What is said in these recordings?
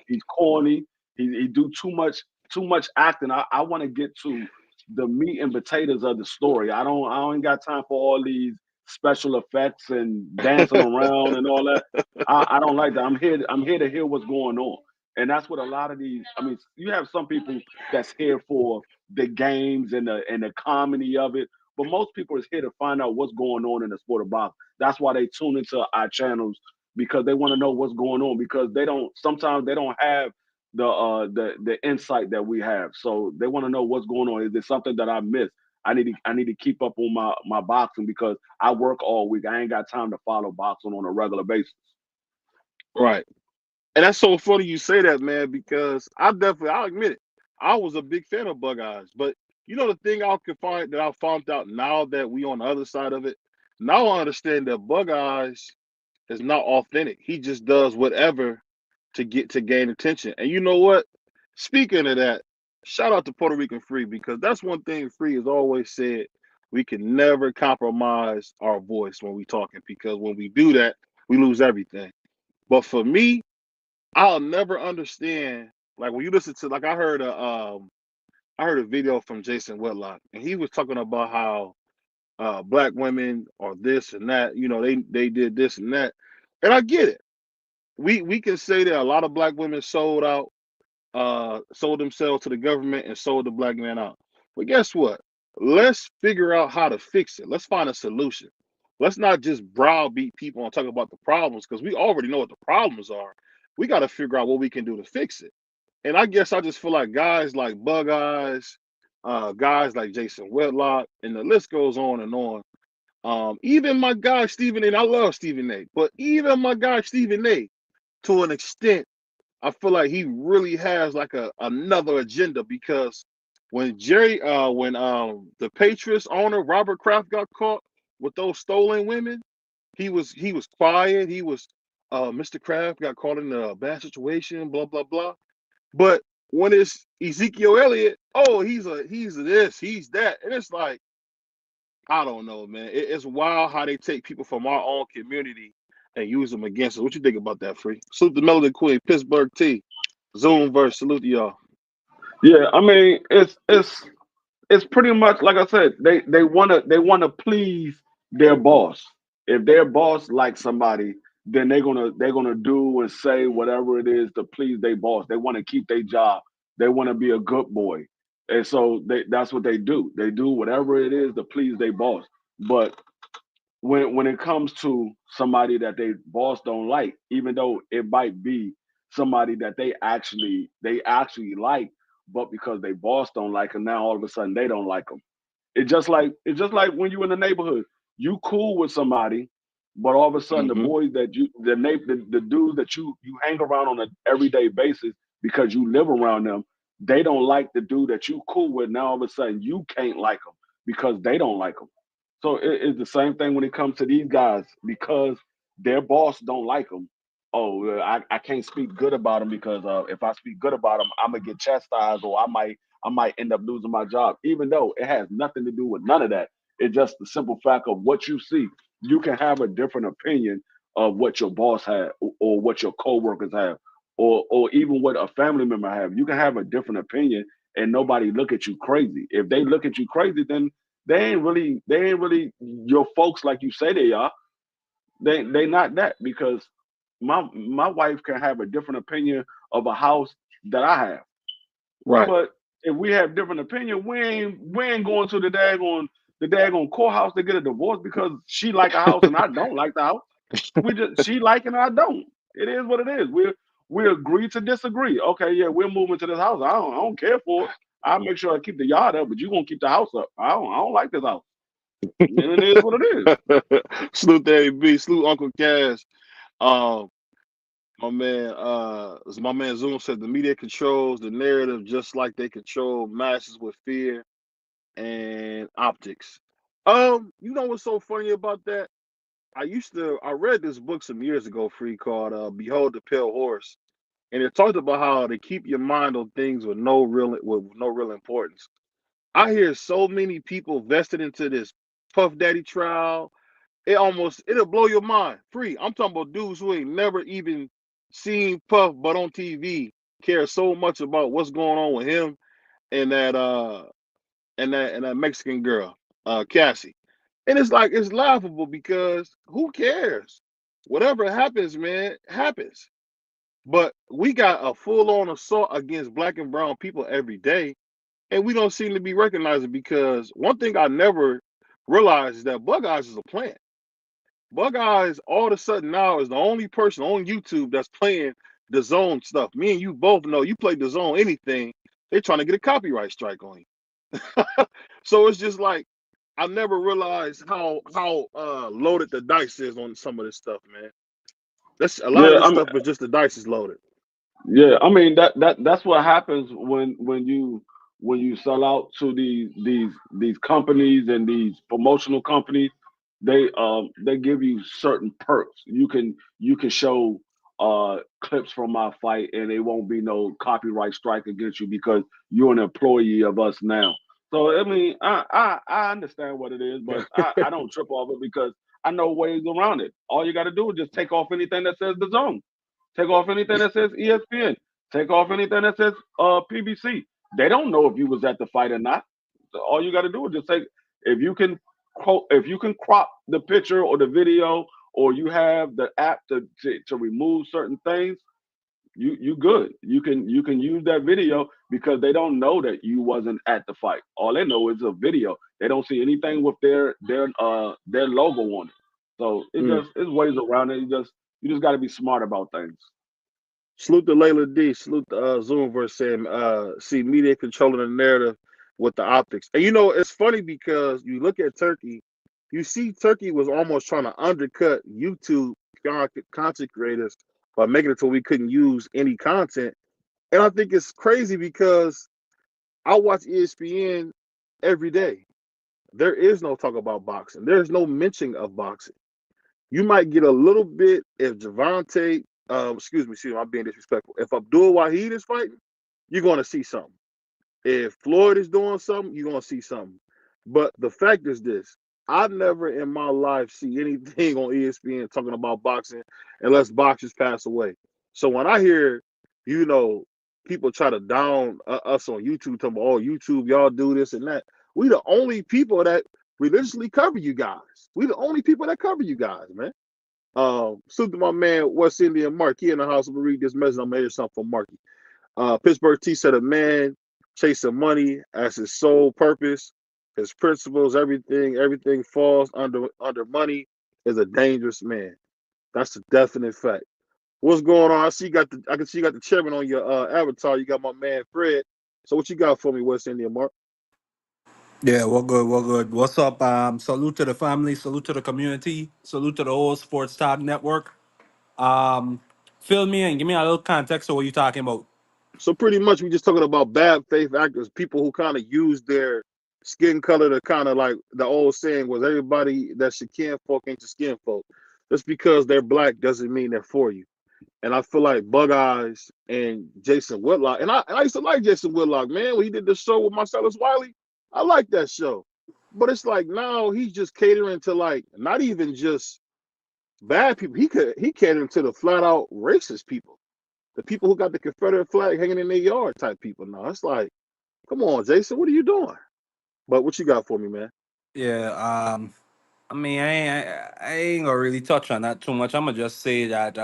He's corny. He do too much acting. I want to get to the meat and potatoes of the story. I don't got time for all these special effects and dancing around and all that. I don't like that. I'm here to hear what's going on. And that's what a lot of these. I mean, you have some people that's here for the games and the comedy of it, but most people is here to find out what's going on in the sport of boxing. That's why they tune into our channels because they want to know what's going on because they don't sometimes they don't have the insight that we have. So they want to know what's going on. Is there something that I missed? I need to keep up on my boxing because I work all week. I ain't got time to follow boxing on a regular basis. Right. And that's so funny you say that, man, because I'll admit it. I was a big fan of Bug Eyes. But you know the thing I found out now that we on the other side of it, now I understand that Bug Eyes is not authentic. He just does whatever to gain attention. And you know what? Speaking of that, shout out to Puerto Rican Free because that's one thing Free has always said. We can never compromise our voice when we talking because when we do that, we lose everything. But for me, I'll never understand like when you listen to like I heard a video from Jason Whitlock and he was talking about how black women are this and that, you know, they did this and that. And I get it. We can say that a lot of black women sold out, sold themselves to the government and sold the black man out. But guess what? Let's figure out how to fix it. Let's find a solution. Let's not just browbeat people and talk about the problems because we already know what the problems are. We got to figure out what we can do to fix it. And I guess I just feel like guys like Bug Eyes, guys like Jason Whitlock, and the list goes on and on. Even my guy Stephen A. I love Stephen A. But even my guy Stephen A. to an extent, I feel like he really has like another agenda because when the Patriots owner Robert Kraft got caught with those stolen women, he was quiet. He was Mr. Kraft got caught in a bad situation, blah blah blah. But when it's Ezekiel Elliott, oh he's this, he's that, and it's like I don't know, man. It's wild how they take people from our own community and use them against us. What you think about that, Free? Salute the Melody Queen, Pittsburgh T. Zoom verse. Salute to y'all. Yeah, I mean it's pretty much like I said. They wanna please their boss. If their boss likes somebody, then they're gonna do and say whatever it is to please their boss. They want to keep their job. They want to be a good boy, and so that's what they do. They do whatever it is to please their boss. But when it comes to somebody that they boss don't like, even though it might be somebody that they actually like, but because they boss don't like them, now all of a sudden they don't like them. It's just like when you in the neighborhood, you cool with somebody, but all of a sudden the Hmm. boys that you the dudes that you hang around on an everyday basis because you live around them, they don't like the dude that you cool with. Now all of a sudden you can't like them because they don't like them. So it's the same thing when it comes to these guys because their boss don't like them. Oh, I can't speak good about them because if I speak good about them, I'm gonna get chastised or I might end up losing my job. Even though it has nothing to do with none of that. It's just the simple fact of what you see. You can have a different opinion of what your boss had or what your coworkers have or even what a family member have. You can have a different opinion and nobody look at you crazy. If they look at you crazy, then they ain't really your folks like you say they are. They not that because my wife can have a different opinion of a house that I have. Right. But if we have different opinion, we ain't going to the daggone courthouse to get a divorce because she like a house and I don't like the house. We just she like and I don't. It is what it is. We agree to disagree. Okay, yeah, we're moving to this house. I don't care for it. I'll make sure I keep the yard up, but you gonna keep the house up. I don't like this house. And it is what it is. Salute to AB. Salute Uncle Cash. Um, my man Zoom said the media controls the narrative just like they control masses with fear and optics. You know what's so funny about that? I read this book some years ago, Free, called Behold the Pale Horse. And it talked about how to keep your mind on things with no real importance. I hear so many people vested into this Puff Daddy trial. It'll blow your mind. Free. I'm talking about dudes who ain't never even seen Puff but on TV care so much about what's going on with him and that Mexican girl, Cassie. And it's like it's laughable because who cares? Whatever happens, man, happens. But we got a full-on assault against black and brown people every day, and we don't seem to be recognizing because one thing I never realized is that Bug Eyes is a plant. Bug Eyes all of a sudden now is the only person on YouTube that's playing the zone stuff. Me and you both know you play the zone anything, they're trying to get a copyright strike on you. So it's just like I never realized how loaded the dice is on some of this stuff, man. That's a lot of Yeah, this I mean, stuff is just the dice is loaded. yeah, I mean that's what happens when you sell out to these companies and these promotional companies. They give you certain perks. You can show clips from my fight and it won't be no copyright strike against you because you're an employee of us now. So I mean, I understand what it is, but I don't trip off it because I know ways around it. All you got to do is just take off anything that says the zone. Take off anything that says ESPN. Take off anything that says PBC. They don't know if you was at the fight or not. So all you got to do is just take if you can if you can crop the picture or the video or you have the app to remove certain things, you good. You can use that video because they don't know that you wasn't at the fight. All they know is a video. They don't see anything with their logo on it. So it Mm. just it's ways around it. You just got to be smart about things. Salute to Layla D. Salute to Zoomverse saying, see media controlling the narrative with the optics. And you know, it's funny because you look at Turkey, you see Turkey was almost trying to undercut YouTube content creators by making it so we couldn't use any content. And I think it's crazy because I watch ESPN every day. There is no talk about boxing. There's no mention of boxing. You might get a little bit if Javante, excuse me, I'm being disrespectful. If Abdul Wahid is fighting, you're going to see something. If Floyd is doing something, you're going to see something. But the fact is this: I never in my life see anything on ESPN talking about boxing unless boxers pass away. So when I hear, you know, people try to down us on YouTube, talking about, oh, YouTube, y'all do this and that. We the only people that religiously cover you guys. We the only people that cover you guys, man. Salute to my man West Indian Mark. He in the house. I'm gonna read this message. I'm gonna hear something from Marky. Pittsburgh T said a man chasing money as his sole purpose, his principles, everything falls under money is a dangerous man. That's a definite fact. What's going on? I can see you got the chairman on your avatar. You got my man Fred. So what you got for me, West Indian Mark? Yeah, we're good. We're good. What's up? Salute to the family. Salute to the community. Salute to the whole Sports Talk Network. Um, Fill me in. Give me a little context of what you're talking about. So pretty much we just talking about bad faith actors, people who kind of use their skin color to kind of like the old saying was everybody that's your kin folk ain't your skin folk. Just because they're black doesn't mean they're for you. And I feel like Bug Eyes and Jason Whitlock, and I used to like Jason Whitlock, man, when he did the show with Marcellus Wiley. I like that show. But it's like now he's just catering to like not even just bad people. He catering to the flat out racist people, the people who got the Confederate flag hanging in their yard type people. Now it's like, come on, Jason, what are you doing? But what you got for me, man? Yeah. I mean, I ain't gonna really touch on that too much. I'm gonna just say that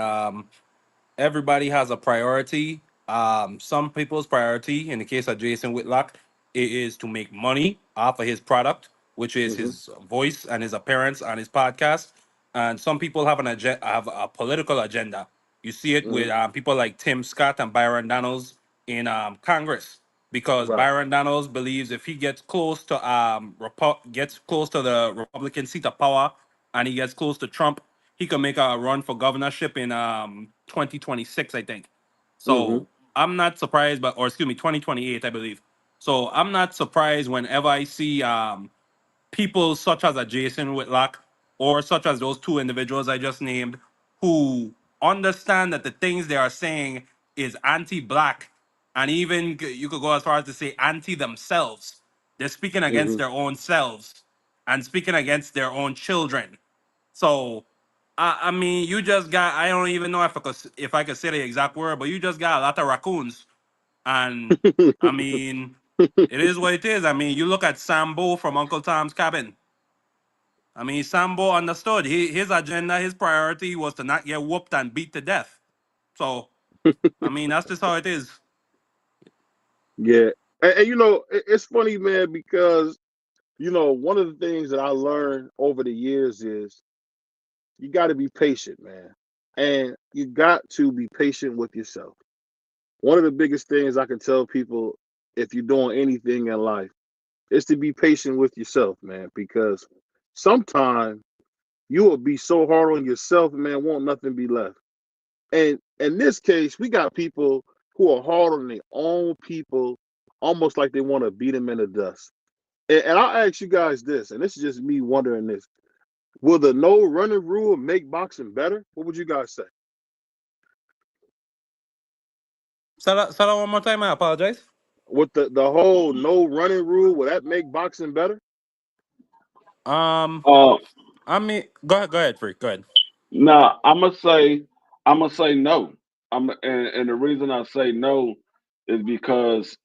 everybody has a priority. Some people's priority, in the case of Jason Whitlock, it is to make money off of his product, which is Mm-hmm. his voice and his appearance on his podcast. And some people have have a political agenda. You see it Mm-hmm. with people like Tim Scott and Byron Donalds in Congress, because Right. Byron Donalds believes if he gets close to gets close to the Republican seat of power and he gets close to Trump, he can make a run for governorship in 2026, I think. Mm-hmm. So I'm not surprised, but or excuse me, 2028, I believe. So I'm not surprised whenever I see people such as a Jason Whitlock or such as those two individuals I just named who understand that the things they are saying is anti-black, and even you could go as far as to say anti themselves. They're speaking against Mm-hmm. their own selves and speaking against their own children. So I mean, you just got. I don't even know if I could say the exact word, but you just got a lot of raccoons, and I mean, it is what it is. I mean, you look at Sambo from Uncle Tom's Cabin. I mean, Sambo understood. His agenda, his priority was to not get whooped and beat to death. So, I mean, that's just how it is. Yeah, and it's funny, man, because one of the things that I learned over the years is you got to be patient, man, and you got to be patient with yourself. One of the biggest things I can tell people if you're doing anything in life is to be patient with yourself, man, because sometimes you will be so hard on yourself, man, won't nothing be left. And in this case, we got people who are hard on their own people, almost like they want to beat them in the dust. And I'll ask you guys this, and this is just me wondering this. Will the no running rule make boxing better? What would you guys say? Say that one more time. I apologize. With the whole no running rule, will that make boxing better? Um, Uh, I mean, go ahead, Freak. Go ahead. Now I'm gonna say no. And the reason I say no is because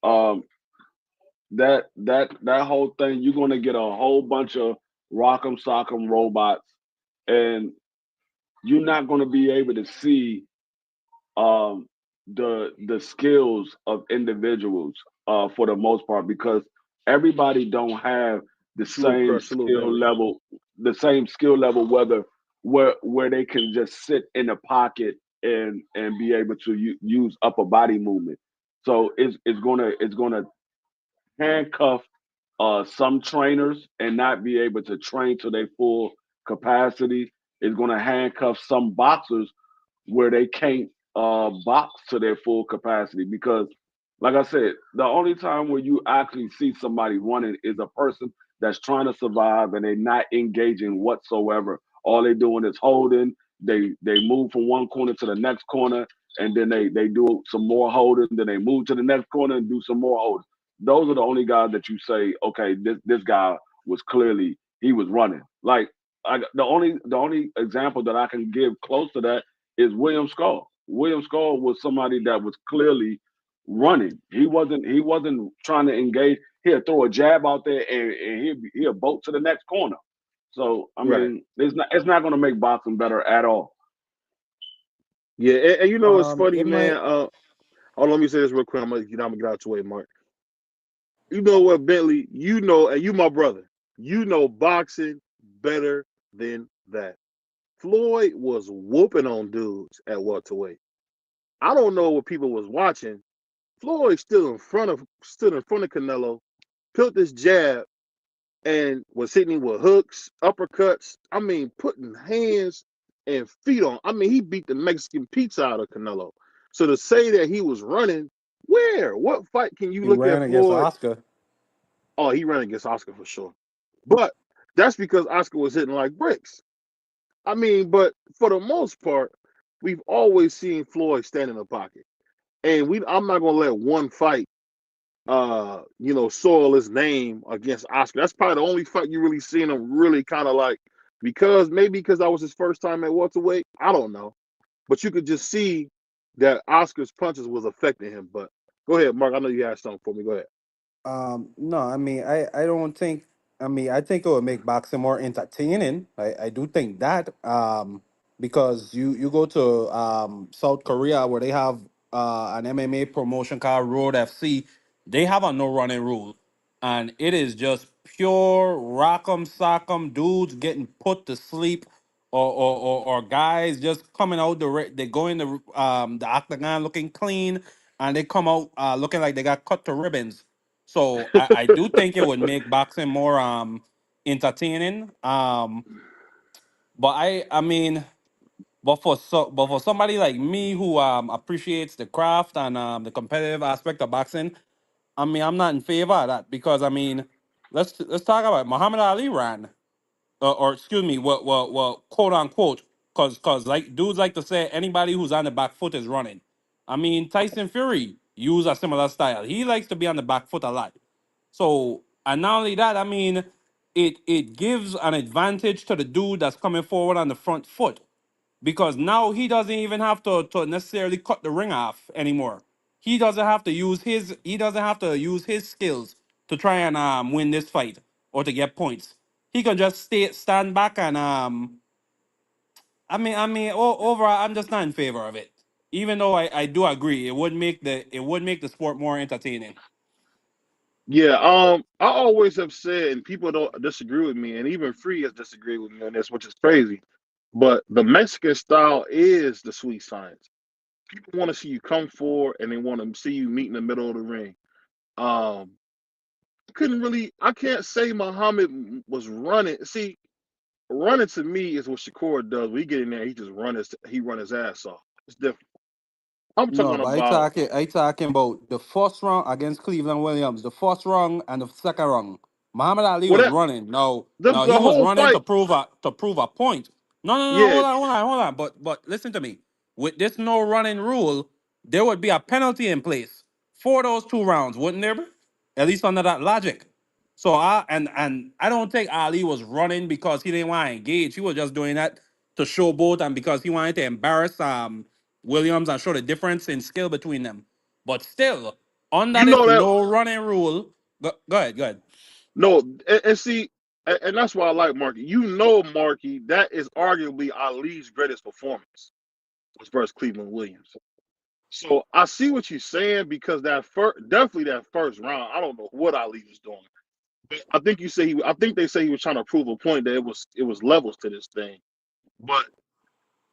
that whole thing you're gonna get a whole bunch of rock'em sock'em robots, and you're not gonna be able to see um, the skills of individuals for the most part because everybody don't have the Salute, same crush, salute, skill Bentley. level, whether where they can just sit in a pocket and be able to use upper body movement. So it's gonna handcuff some trainers and not be able to train to their full capacity. It's gonna handcuff some boxers where they can't box to their full capacity because, like I said, the only time where you actually see somebody running is a person that's trying to survive and they're not engaging whatsoever. All they're doing is holding. They move from one corner to the next corner, and then they do some more holding. Then they move to the next corner and do some more holding. Those are the only guys that you say, okay, this guy was clearly he was running. Like the only example that I can give close to that is William Skull. William Skull was somebody that was clearly running. He wasn't trying to engage. He'll throw a jab out there and he'll bolt to the next corner. So I Right. mean, it's not going to make boxing better at all. Yeah, and it's funny, It man. might. Let me say this real quick. I'm gonna get out your way, Mark. You know what, Bentley? And you my brother. You know boxing better than that. Floyd was whooping on dudes at welterweight. I don't know what people was watching. Floyd stood in front of Canelo, built this jab, and was hitting him with hooks, uppercuts. I mean, putting hands and feet on. I mean, he beat the Mexican pizza out of Canelo. So to say that he was running, where? What fight can you He look at ran against Floyd? Oscar. Oh, he ran against Oscar for sure. But that's because Oscar was hitting like bricks. I mean, but for the most part, we've always seen Floyd stand in the pocket. And I'm not gonna let one fight soil his name against Oscar. That's probably the only fight you really seen him really kind of like because that was his first time at welterweight. I don't know. But you could just see that Oscar's punches was affecting him. But go ahead, Mark. I know you had something for me. Go ahead. No, I mean, I don't think. I mean, I think it would make boxing more entertaining. I do think that. Because you go to South Korea where they have an MMA promotion called Road FC. They have a no running rule, and it is just pure rock'em sock'em dudes getting put to sleep, or guys just coming out they go in the octagon looking clean, and they come out looking like they got cut to ribbons. So I do think it would make boxing more entertaining. But I mean, but for somebody like me who appreciates the craft and the competitive aspect of boxing, I mean I'm not in favor of that because I mean let's talk about it. Muhammad Ali ran, or excuse me, what quote unquote, cause like dudes like to say anybody who's on the back foot is running. I mean Tyson Fury use a similar style. He likes to be on the back foot a lot. So, and not only that, I mean, it gives an advantage to the dude that's coming forward on the front foot. because now he doesn't even have to necessarily cut the ring off anymore. He doesn't have to use his skills to try and win this fight or to get points. He can just stand back and overall, I'm just not in favor of it. Even though I do agree, it would make the sport more entertaining. Yeah, I always have said, and people don't disagree with me, and even Free has disagreed with me on this, which is crazy. But the Mexican style is the sweet science. People want to see you come forward, and they want to see you meet in the middle of the ring. Um, I can't say Muhammad was running. See, running to me is what Shakur does. When he get in there, he run his ass off. It's different. I'm No, talking but about I talking about the first round against Cleveland Williams, the first round and the second round. Muhammad Ali well was that running. No, no, the he was whole running fight. to prove a point. No. Yeah, Hold on. But listen to me. With this no running rule, there would be a penalty in place for those 2 rounds, wouldn't there be? At least under that logic. So I don't think Ali was running because he didn't want to engage. He was just doing that to show both and because he wanted to embarrass Williams and show the difference in skill between them. But still, under you this know that. no running rule, go ahead. No, and see, and that's why I like Marky. You know, Marky, that is arguably Ali's greatest performance was versus Cleveland Williams. So I see what you're saying because definitely that first round, I don't know what Ali was doing. But I think I think they say he was trying to prove a point that it was levels to this thing. But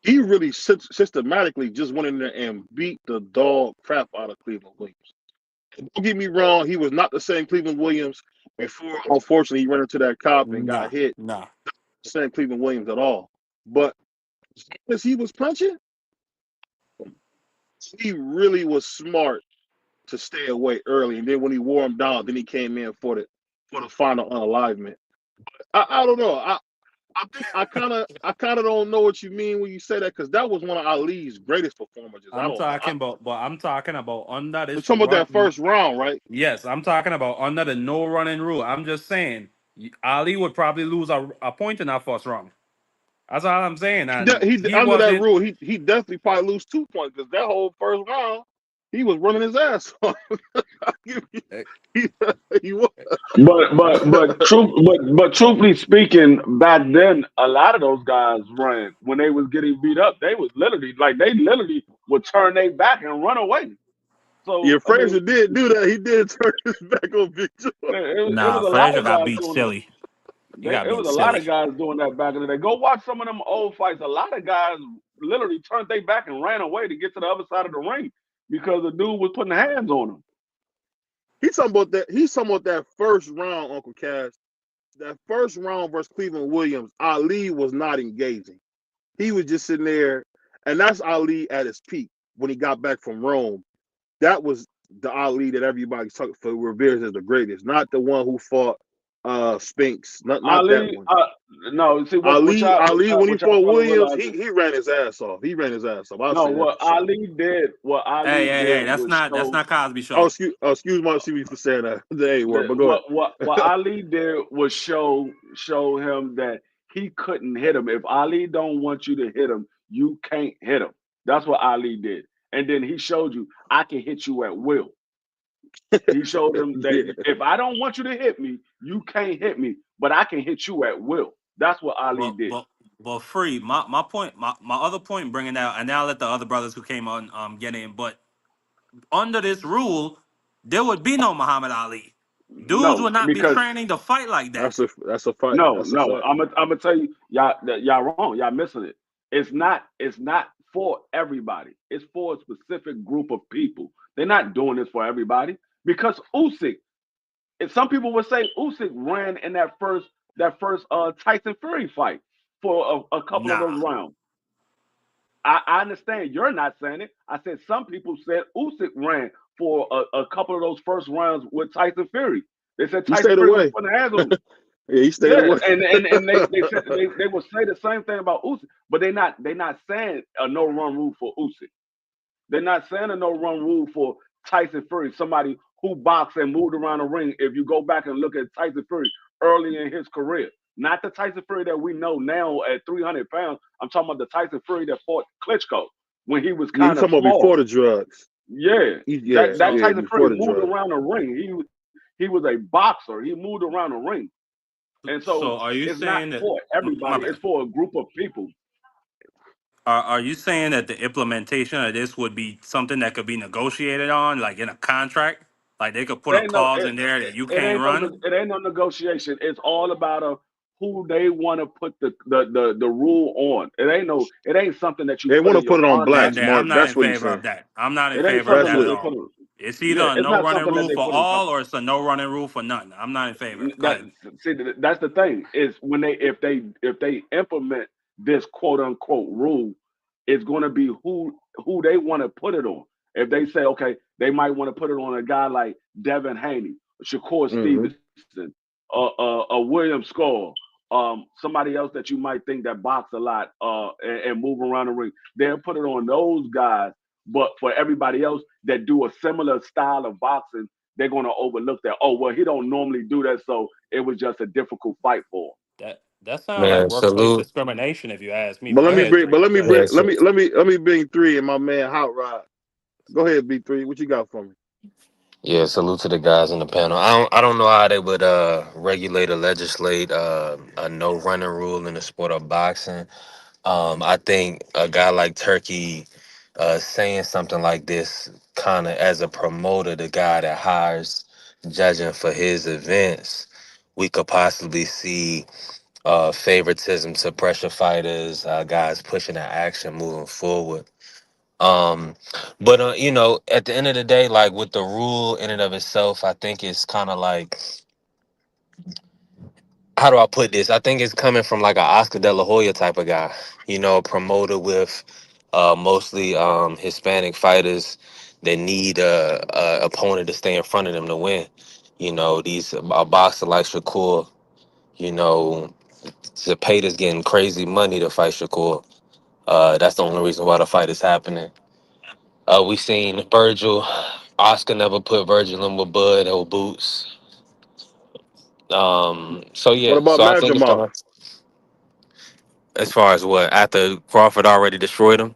he really systematically just went in there and beat the dog crap out of Cleveland Williams. Don't get me wrong, he was not the same Cleveland Williams before. Unfortunately, he ran into that cop and got hit. Nah. The same Cleveland Williams at all. But as he was punching, he really was smart to stay away early. And then when he wore him down, then he came in for the final unalivement. I don't know. I think I kind of don't know what you mean when you say that because that was one of Ali's greatest performances. I don't know. I'm talking about under We're this talking about that run. first round, right? Yes, I'm talking about under the no running rule. I'm just saying Ali would probably lose a point in that first round. That's all I'm saying. And He he under that wasn't. rule, he definitely probably lose 2 points because that whole first round he was running his ass off. eh, he, he was. But truthfully speaking, back then a lot of those guys ran when they was getting beat up. They literally would turn their back and run away. Yeah, So I mean, Frazier did do that. He did turn his back on Victor. it was Nah, a lot Frazier of got guys beat doing that. silly. He got It beat was a lot of silly. guys doing that back in the day. Go watch some of them old fights. A lot of guys literally turned their back and ran away to get to the other side of the ring because the dude was putting hands on them. He's talking about that. He's talking about that first round, Uncle Cass. That first round versus Cleveland Williams, Ali was not engaging. He was just sitting there, and that's Ali at his peak when he got back from Rome. That was the Ali that everybody took for reveres as the greatest, not the one who fought Spinks, not that Ali, one. no, see Ali, when he what y'all fought fail to Williams, realize he ran his ass off. He ran his ass off. I'll no, say that for sure. What Ali Hey, did was that's show not Cosby Oh, show. excuse me for saying that. That ain't word, that but go ahead. what Ali did was show him that he couldn't hit him. If Ali don't want you to hit him, you can't hit him. That's what Ali did. And then he showed you I can hit you at will. He showed him that Yeah, if I don't want you to hit me, you can't hit me, but I can hit you at will. That's what Ali But did. but but free. My point. My other point bringing out, and now I'll let the other brothers who came on get in. But under this rule, there would be no Muhammad Ali. Dudes No, would not be because training to fight like that. that's a fact. no, That's a no. fact. I'm gonna tell you, y'all wrong. Y'all missing it. It's not for everybody. It's for a specific group of people. They're not doing this for everybody because Usyk. And some people would say Usyk ran in that first Tyson Fury fight for a couple of Nah, those rounds. I understand you're not saying it. I said some people said Usyk ran for a couple of those first rounds with Tyson Fury. They said He Tyson stayed Fury was away. putting hands on him. Yeah, he stayed Yeah, away. and they said they will say the same thing about Usyk, but they not saying a no run rule for Usyk. They're not saying a no run rule for Tyson Fury, somebody who boxed and moved around the ring. If you go back and look at Tyson Fury early in his career, Not the Tyson Fury that we know now at 300 pounds. I'm talking about the Tyson Fury that fought Klitschko when he was Yeah, you kind of talking about before small. the drugs? Yeah, Yeah, that yeah, So Tyson Fury before the moved drugs. around the ring. He was a boxer. He moved around the ring, and so so are you it's not saying that for my everybody. It's bad? for a group of people. Are you saying that the implementation of this would be something that could be negotiated on, like in a contract? Like they could It put a ain't no clause it, in there that you it can't ain't no run? it ain't no negotiation. It's all about who they want to put the rule on. It ain't something that you They put want in to put your it on And contract. blacks, then I'm Mark. not That's in what he's favor saying. of that. I'm not in It ain't favor of something That's that that at what. they all. put in. It's either Yeah, a it's no not running something that rule they for put in all contract. or it's a no running rule for none. I'm not in favor. Go That ahead. see that's the thing is when if they implement this quote unquote rule, it's going to be who they want to put it on. If they say okay, they might want to put it on a guy like Devin Haney, Shakur Hmm. Stevenson, William Skull, somebody else that you might think that box a lot and move around the ring. They'll put it on those guys, but for everybody else that do a similar style of boxing, they're going to overlook that. Oh well, he don't normally do that, so it was just a difficult fight for him. That sounds like Man, workplace salute. discrimination if you ask me. But But let go me ahead, bring. three. But let me Go ahead. bring. Yeah, so, Let me bring three and my man Hot Rod. Go ahead, B3. What you got for me? yeah, salute to the guys on the panel. I don't know how they would regulate or legislate a no running rule in the sport of boxing. I think a guy like Turkey saying something like this kind of as a promoter, the guy that hires judging for his events, we could possibly see favoritism to pressure fighters, guys pushing the action moving forward. Um, but at the end of the day, like with the rule in and of itself, I think it's kind of like, how do I put this? I think it's coming from like a Oscar De La Hoya type of guy, a promoter with mostly Hispanic fighters that need a opponent to stay in front of them to win. These a boxer like Shakur, you know, Zepeda's getting crazy money to fight Shakur. That's the only reason why the fight is happening. We seen Virgil. Oscar never put Virgil in with Bud or Boots. So What yeah. about So I think it's Majamal? gonna, as far as what after Crawford already destroyed him.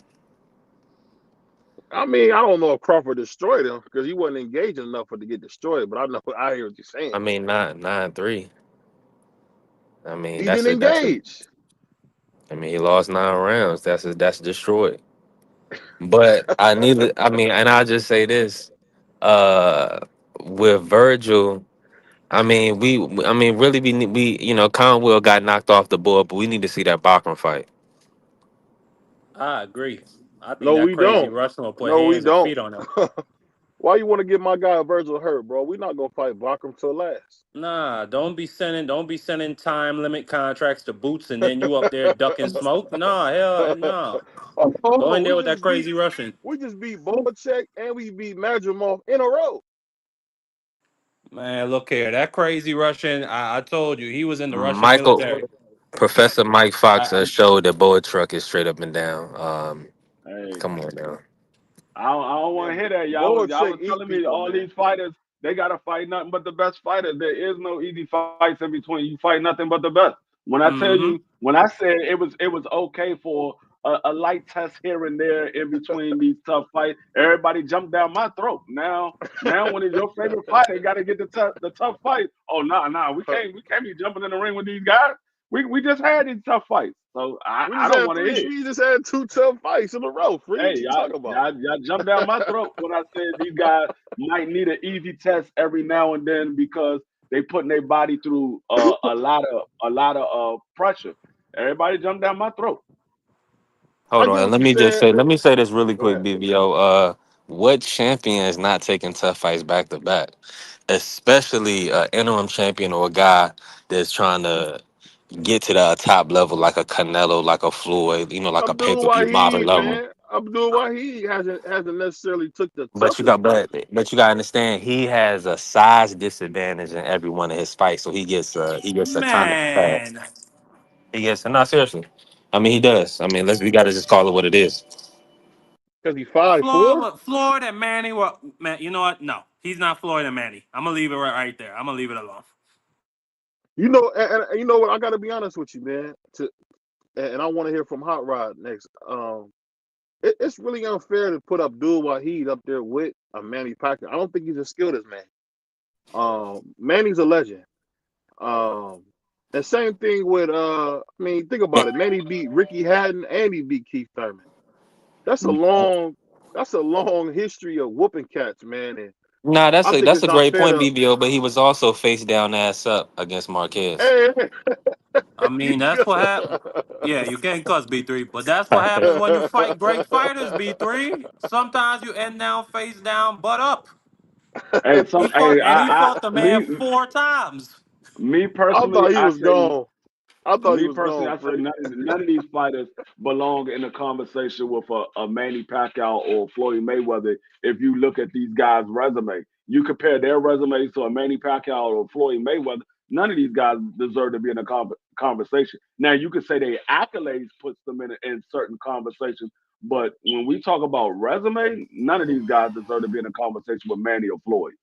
I mean, I don't know if Crawford destroyed him because he wasn't engaging enough for it to get destroyed. But I know I hear what you're I saying though. mean, not 9-3. I mean, He didn't engage. I mean, he lost 9 rounds. That's destroyed. But I need. I mean, and I'll just say this. Uh, with Virgil. I mean, really, Conwell got knocked off the board, but we need to see that Bachman fight. I agree. I think No, that we crazy don't. Russian will put No, we hands and don't. feet on him. Why you want to get my guy Virgil hurt, bro? We're not gonna fight Bakram till last. Nah, don't be sending time limit contracts to Boots and then you up there ducking smoke. Nah, hell no. Go Oh, in there with that crazy Russian. we just beat Belichick and we beat Madrimov in a row. Man, look here. That crazy Russian, I told you, he was in the Russian Michael, military. Professor Mike Fox I, showed that Boy Truck is straight up and down. Hey, Come on now. I don't want to Man, hear that. Y'all Belichick was eat telling me people, all man. these fighters they gotta fight nothing but the best fighters. There is no easy fights in between. You fight nothing but the best. mm-hmm. When I said it was okay for a light test here and there in between these tough fights, everybody jumped down my throat. Now when it's your favorite fighter, you got to get the tough fight. Oh nah, we can't be jumping in the ring with these guys. We just had these tough fights, so I we I just don't had want to three. hear it. We just had two tough fights in a row. Free, Hey, what you y'all, talking about? y'all jumped down my throat when I said these guys might need an easy test every now and then because they putting their body through a lot of pressure. Everybody jumped down my throat. I Hold on, get and what you said. let me say this really Go quick, ahead. BBO. What champion is not taking tough fights back to back? Especially an interim champion or a guy that's trying to get to the top level, like a Canelo, like a Floyd, like a pay Abdul per view model Wahid, level. man. Abdul Wahid hasn't necessarily took the But you toughest got but fights. but you got to understand he has a size disadvantage in every one of his fights, so he gets a ton of pass. Man. He gets no seriously. I mean he does. I mean we got to just call it what it is. Because he's 5'4". Floyd and Manny were man, you know what? No, he's not Floyd and Manny. I'm gonna leave it right there. I'm gonna leave it alone. And you know what? I got to be honest with you, man. And I want to hear from Hot Rod next. It's really unfair to put Abdul Wahid up there with a Manny Pacquiao. I don't think he's as skilled as Manny. Manny's a legend. Um, and same thing with I mean, think about it. Manny beat Ricky Hatton and he beat Keith Thurman. That's a long history of whooping cats, man. And Nah, I think that's it's a not great fair point, to BBO. But he was also face down, ass up against Marquez. hey, I mean, that's what happened. Yeah, you can't cuss B3, but that's what happens when you fight great fighters, B3. Sometimes you end down, face down, butt up. Hey, He some fought hey, and he I fought the man me 4 times. me I personally, thought he I was say gone. I thought he Me was personally, gone, I say Freak. none of these fighters belong in a conversation with a Manny Pacquiao or Floyd Mayweather. If you look at these guys' resume, you compare their resumes to a Manny Pacquiao or Floyd Mayweather. None of these guys deserve to be in a conversation. Now, you could say their accolades puts them in certain conversations, but when we talk about resume, none of these guys deserve to be in a conversation with Manny or Floyd.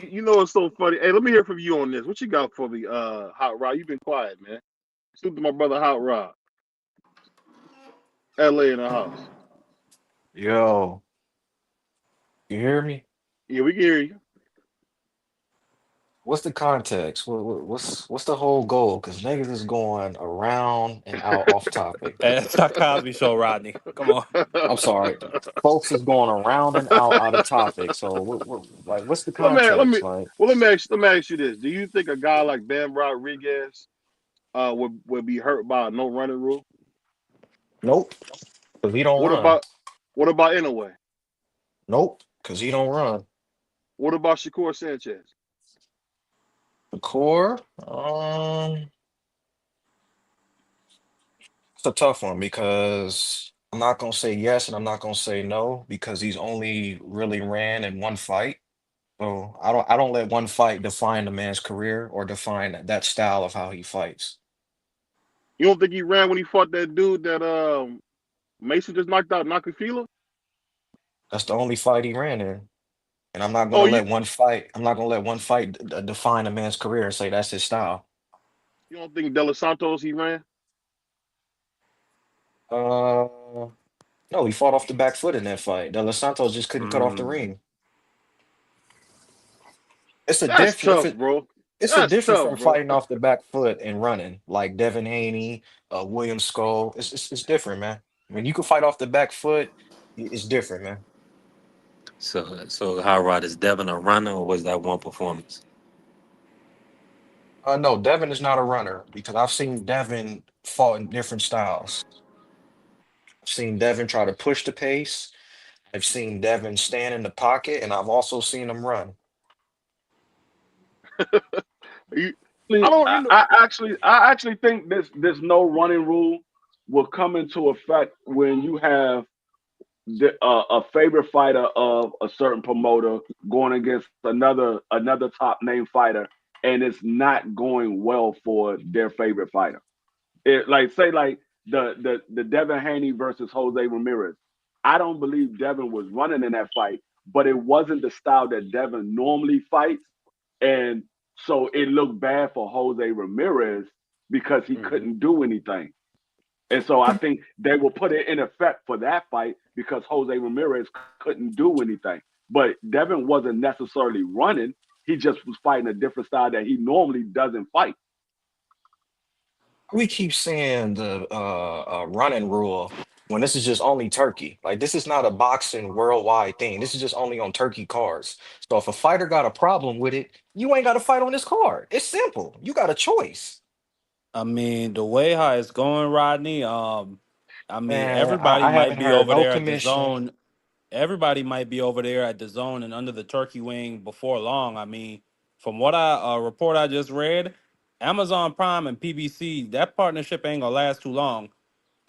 You know what's so funny? Hey, let me hear from you on this. What you got for me, Hot Rod? You've been quiet, man. Shoot to my brother Hot Rod. LA in the house. Yo, you hear me? Yeah, we can hear you. What's the context? What's the whole goal? Because niggas is going around and out off topic. Hey, it's that Cosby show, Rodney. Come on. I'm sorry, folks is going around and out of topic. So like, what's the let context? me Like, let me ask you this. Do you think a guy like Bam Rodriguez would be hurt by a no running rule? nope, because he don't What run. about Inouye? Nope, because he don't run. What about Shakur Sanchez? The core, it's a tough one because I'm not gonna say yes and I'm not gonna say no because he's only really ran in one fight. So I don't let one fight define the man's career or define that style of how he fights. You don't think he ran when he fought that dude that Mason just knocked out Nakafila? That's the only fight he ran in. And Oh, I'm not gonna let one fight define a man's career and say that's his style. you don't think De Los Santos he ran? Uh no, he fought off the back foot in that fight. De Los Santos just couldn't cut off the Mm. ring. It's a That's different tough, bro. it's a That's difference tough, from bro. fighting off the back foot and running, like Devin Haney, William Skull. It's different, man. When you can fight off the back foot, it's different, man. So how Rod is Devin a runner or was that one performance? No, Devin is not a runner because I've seen Devin fought in different styles. I've seen Devin try to push the pace. I've seen Devin stand in the pocket, and I've also seen him run. You, I Actually, don't, you know. I actually think this no running rule will come into effect when you have a favorite fighter of a certain promoter going against another top name fighter, and it's not going well for their favorite fighter. It like say like the Devin Haney versus Jose Ramirez. I don't believe Devin was running in that fight, but it wasn't the style that Devin normally fights, and so it looked bad for Jose Ramirez because he Mhm. couldn't do anything. And so I think they will put it in effect for that fight because Jose Ramirez couldn't do anything. But Devin wasn't necessarily running. He just was fighting a different style that he normally doesn't fight. We keep saying the running rule when this is just only Turkey. Like this is not a boxing worldwide thing. This is just only on Turkey cards. So if a fighter got a problem with it, you ain't got to fight on this card. It's simple. You got a choice. I mean, the way how it's going, Rodney, I mean, Man, everybody I might haven't be heard over no there at the commission. zone. Everybody might be over there at the zone and under the turkey wing before long. I mean, from what I report I just read, Amazon Prime and PBC, that partnership ain't gonna last too long.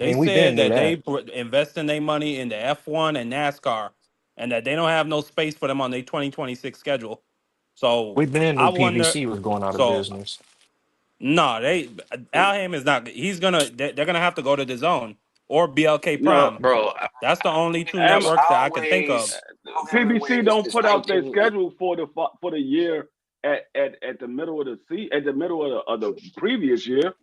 I They mean, we've been said knew that that. investing their money in the F1 and NASCAR, and that they don't have no space for them on their 2026 schedule. So We've been I knew wonder. PBC was going out of So business. no, they Alham is not. They're gonna have to go to the zone or BLK No, Prime. Bro, That's the only two Am, networks that I can think of. I'll have it PBC way don't it's put like out their schedule for the year at the middle of at the middle of the previous year.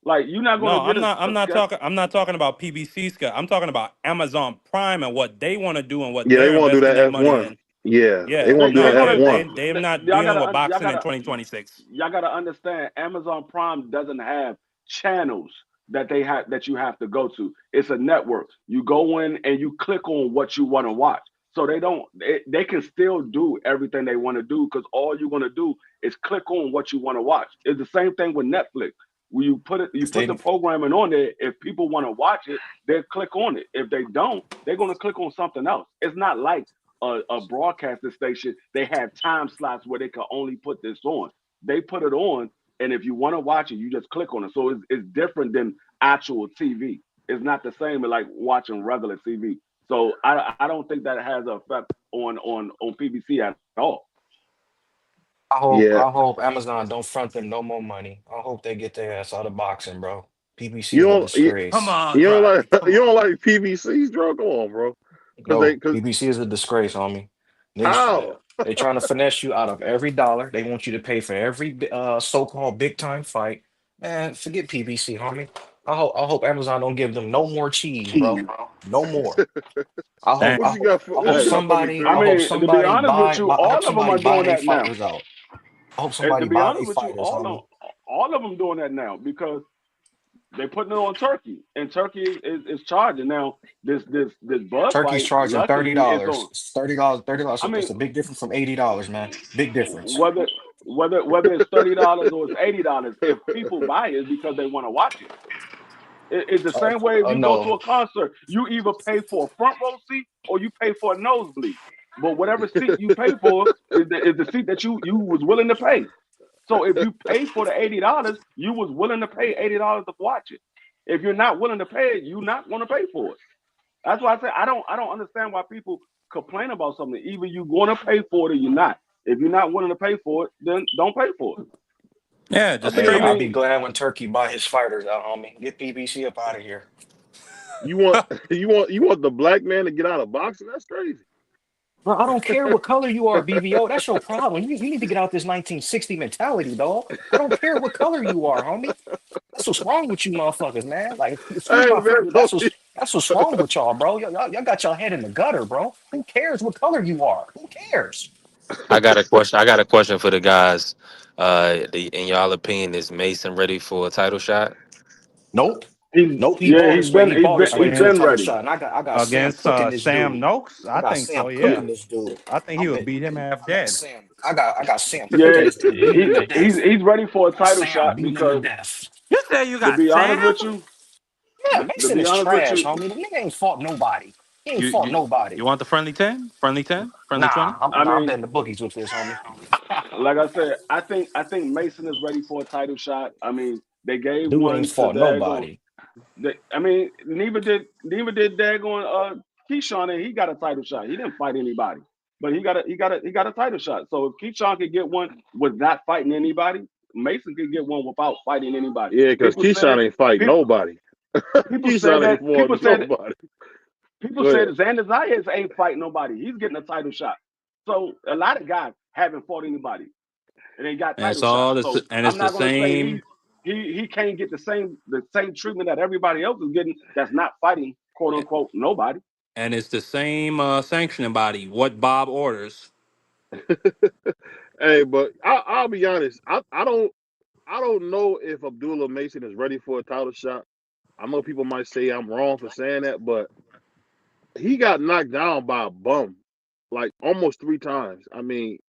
Like you're not No, gonna get I'm a, not. I'm a not talking. I'm not talking about PBC scale. I'm talking about Amazon Prime and what they want to do and what Yeah, they they're want to do investing that their money F1. in. Yeah, they Yeah, want to do they're no, that gonna they F1. they're not dealing with boxing in 2026. y'all gotta understand. Amazon Prime doesn't have channels that you have to go to. It's a network. You go in and you click on what you want to watch. So they can still do everything they want to do because all you're gonna do is click on what you want to watch. It's the same thing with Netflix. When you If put the they programming on there. If people want to watch it, they'll click on it. If they don't, they're gonna click on something else. It's not like a broadcasting station. They have time slots where they can only put this on. They put it on, and if you want to watch it, you just click on it. So it's different than actual TV. It's not the same as like watching regular TV. So I don't think that has an effect on PBC at all. Yeah, I hope Amazon don't front them no more money. I hope they get their ass out of boxing, bro. PBC you is a don't you, Come disgrace. on, you don't like Rocky. Come you don't on. like PVCs, bro. Come on, bro. No, Cause PBC is a disgrace, homie. how? They trying to finesse you out of every dollar. They want you to pay for every so-called big time fight. Man, forget PBC, homie. I hope Amazon don't give them no more cheese, bro. No more. Damn. What you got for? What you got for me, I Chris? mean, to be honest with you, I hope all of them somebody are buy doing their that now. fighters out. I hope And somebody to be buy honest their with you, fighters, homie. all of them doing that now because they're putting it on Turkey, and Turkey is charging now. This bug Turkey's fight, charging luckily, it's $30. on. $30, $30. I It's mean, a big difference from $80, man. Big difference. whether it's $30 or it's $80, if people buy it, it's because they want to watch it. It's the same way if you go to No. a concert, you either pay for a front row seat or you pay for a nosebleed. But whatever seat you pay for is the seat that you was willing to pay. So if you pay for the $80, you was willing to pay $80 to watch it. If you're not willing to pay it, you're not going to pay for it. That's why I say I don't understand why people complain about something. Either you're going to pay for it or you're not. If you're not willing to pay for it, then don't pay for it. Yeah, I just mean, I Hey, stream I'll it. be mean, glad when Turkey buy his fighters out, homie. Get PBC up out of here. You want you want the black man to get out of boxing? That's crazy. Bro, I don't care what color you are, BVO. That's your problem. You need to get out this 1960 mentality, dog. I don't care what color you are, homie. That's what's wrong with you motherfuckers, man. Like, excuse Hey my man, French, but that's what's wrong with y'all, bro. Y'all got your head in the gutter, bro. Who cares what color you are? Who cares? I got a question. I got a question for the guys. In y'all opinion, is Mason ready for a title shot? Nope. he's Nope. He yeah, bought his way. He bought his way he's to a Against been title ready. shot, and I got Sam against cooking this Sam dude. Noakes, I I got think Sam so. Yeah, cooking this dude. I think he I'm would bet. beat him half I got dead. Sam. I got Sam cooking Yeah, this dude, beating him to death. he's ready for a I got title Sam shot beating him to because death. You say you to got be honest Sam? with you, Yeah, to Mason be is honest with trash, you, homie. The nigga ain't fought nobody. He ain't You fought you nobody. you want the friendly 10? Friendly 10? Friendly 20? I Nah, I'm mean, betting the bookies with this, homie. like I said, I think Mason is ready for a title shot. I mean, they gave Dude ain't one to fought Dagon. nobody. I mean, neither did Dagon Keyshawn, and he got a title shot. He didn't fight anybody, but he got a title shot. So if Keyshawn could get one with not fighting anybody, Mason could get one without fighting anybody. yeah, because People Keyshawn said ain't fight people nobody. people said Keyshawn ain't that fought nobody. people Go said ahead. Xander Zayas ain't fighting nobody. He's getting a title shot. So a lot of guys haven't fought anybody and they got And it's title all shots. the So and it's I'm the not gonna say same he can't get the same treatment that everybody else is getting that's not fighting quote unquote nobody. and it's the same sanctioning body. What Bob orders. Hey, but I'll be honest. I don't know if Abdullah Mason is ready for a title shot. I know people might say I'm wrong for saying that, but he got knocked down by a bum like almost 3 times. I mean,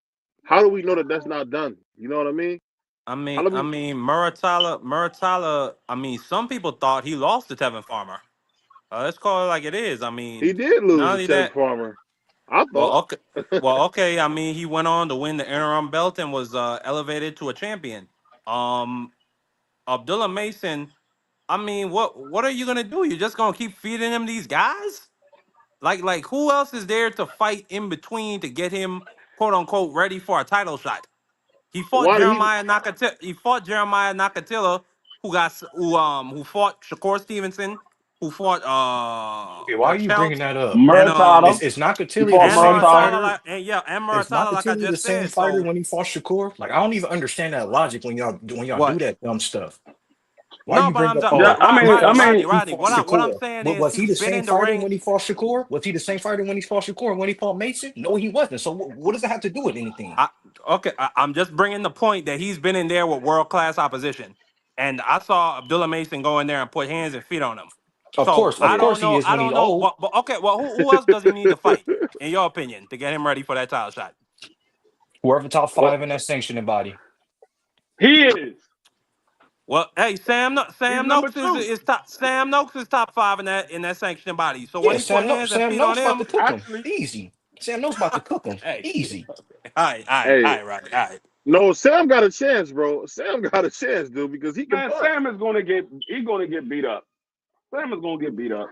how do we know that that's not done? You know what I mean? I How mean, do I we? mean, Muratala. I mean, some people thought he lost to Tevin Farmer. Let's call it like it is. I He mean, did not lose only to Ted that, Farmer. I well, thought. okay, well, okay. I mean, he went on to win the interim belt and was elevated to a champion. Um, Abdullah Mason. I mean, what are you gonna do? You're just gonna keep feeding him these guys? Like who else is there to fight in between to get him quote unquote ready for a title shot? He fought Why did he? Jeremiah Nakatila. He fought Jeremiah Nakatila, who fought Shakur Stevenson. who fought Okay, why are you bringing Chelt that up? and Muratata. Is He Nakatili the fought and same Muratata. Muratala fighter? like and Is Muratala like I Nakatili the just same said. fighter So when he fought Shakur? Like, I don't even understand that logic when y'all do what? that dumb stuff. Why No, you but bring I'm up, just Yeah, oh, he fought he Rodney. fought What I'm Shakur? saying But is was he he's the been same in the fighter ring. when he fought Shakur? Was he the same fighter when he fought Shakur and when he fought Mason? No, he wasn't. So what does it have to do with anything? I'm just bringing the point that he's been in there with world class opposition, and I saw Abdullah Mason go in there and put hands and feet on him. So Of yeah. course he is I when he's don't know, old. but okay, well, who else does he need to fight, in your opinion, to get him ready for that title shot? Whoever top Well, five in that sanctioning body. he is. Well, hey, He's Sam number Noakes two. is top. Sam Noakes is top five in that sanctioning body. So when Yeah, he put hands and Sam feet on Noakes about to him, cook him. Actually, Easy. Sam Noakes about to cook him. hey, Easy. Hey, all right, Rodney, all right. no, Sam got a chance, bro. Sam got a chance, dude, because he can man, punch. Sam is he's gonna get beat up. Sam is gonna get beat up.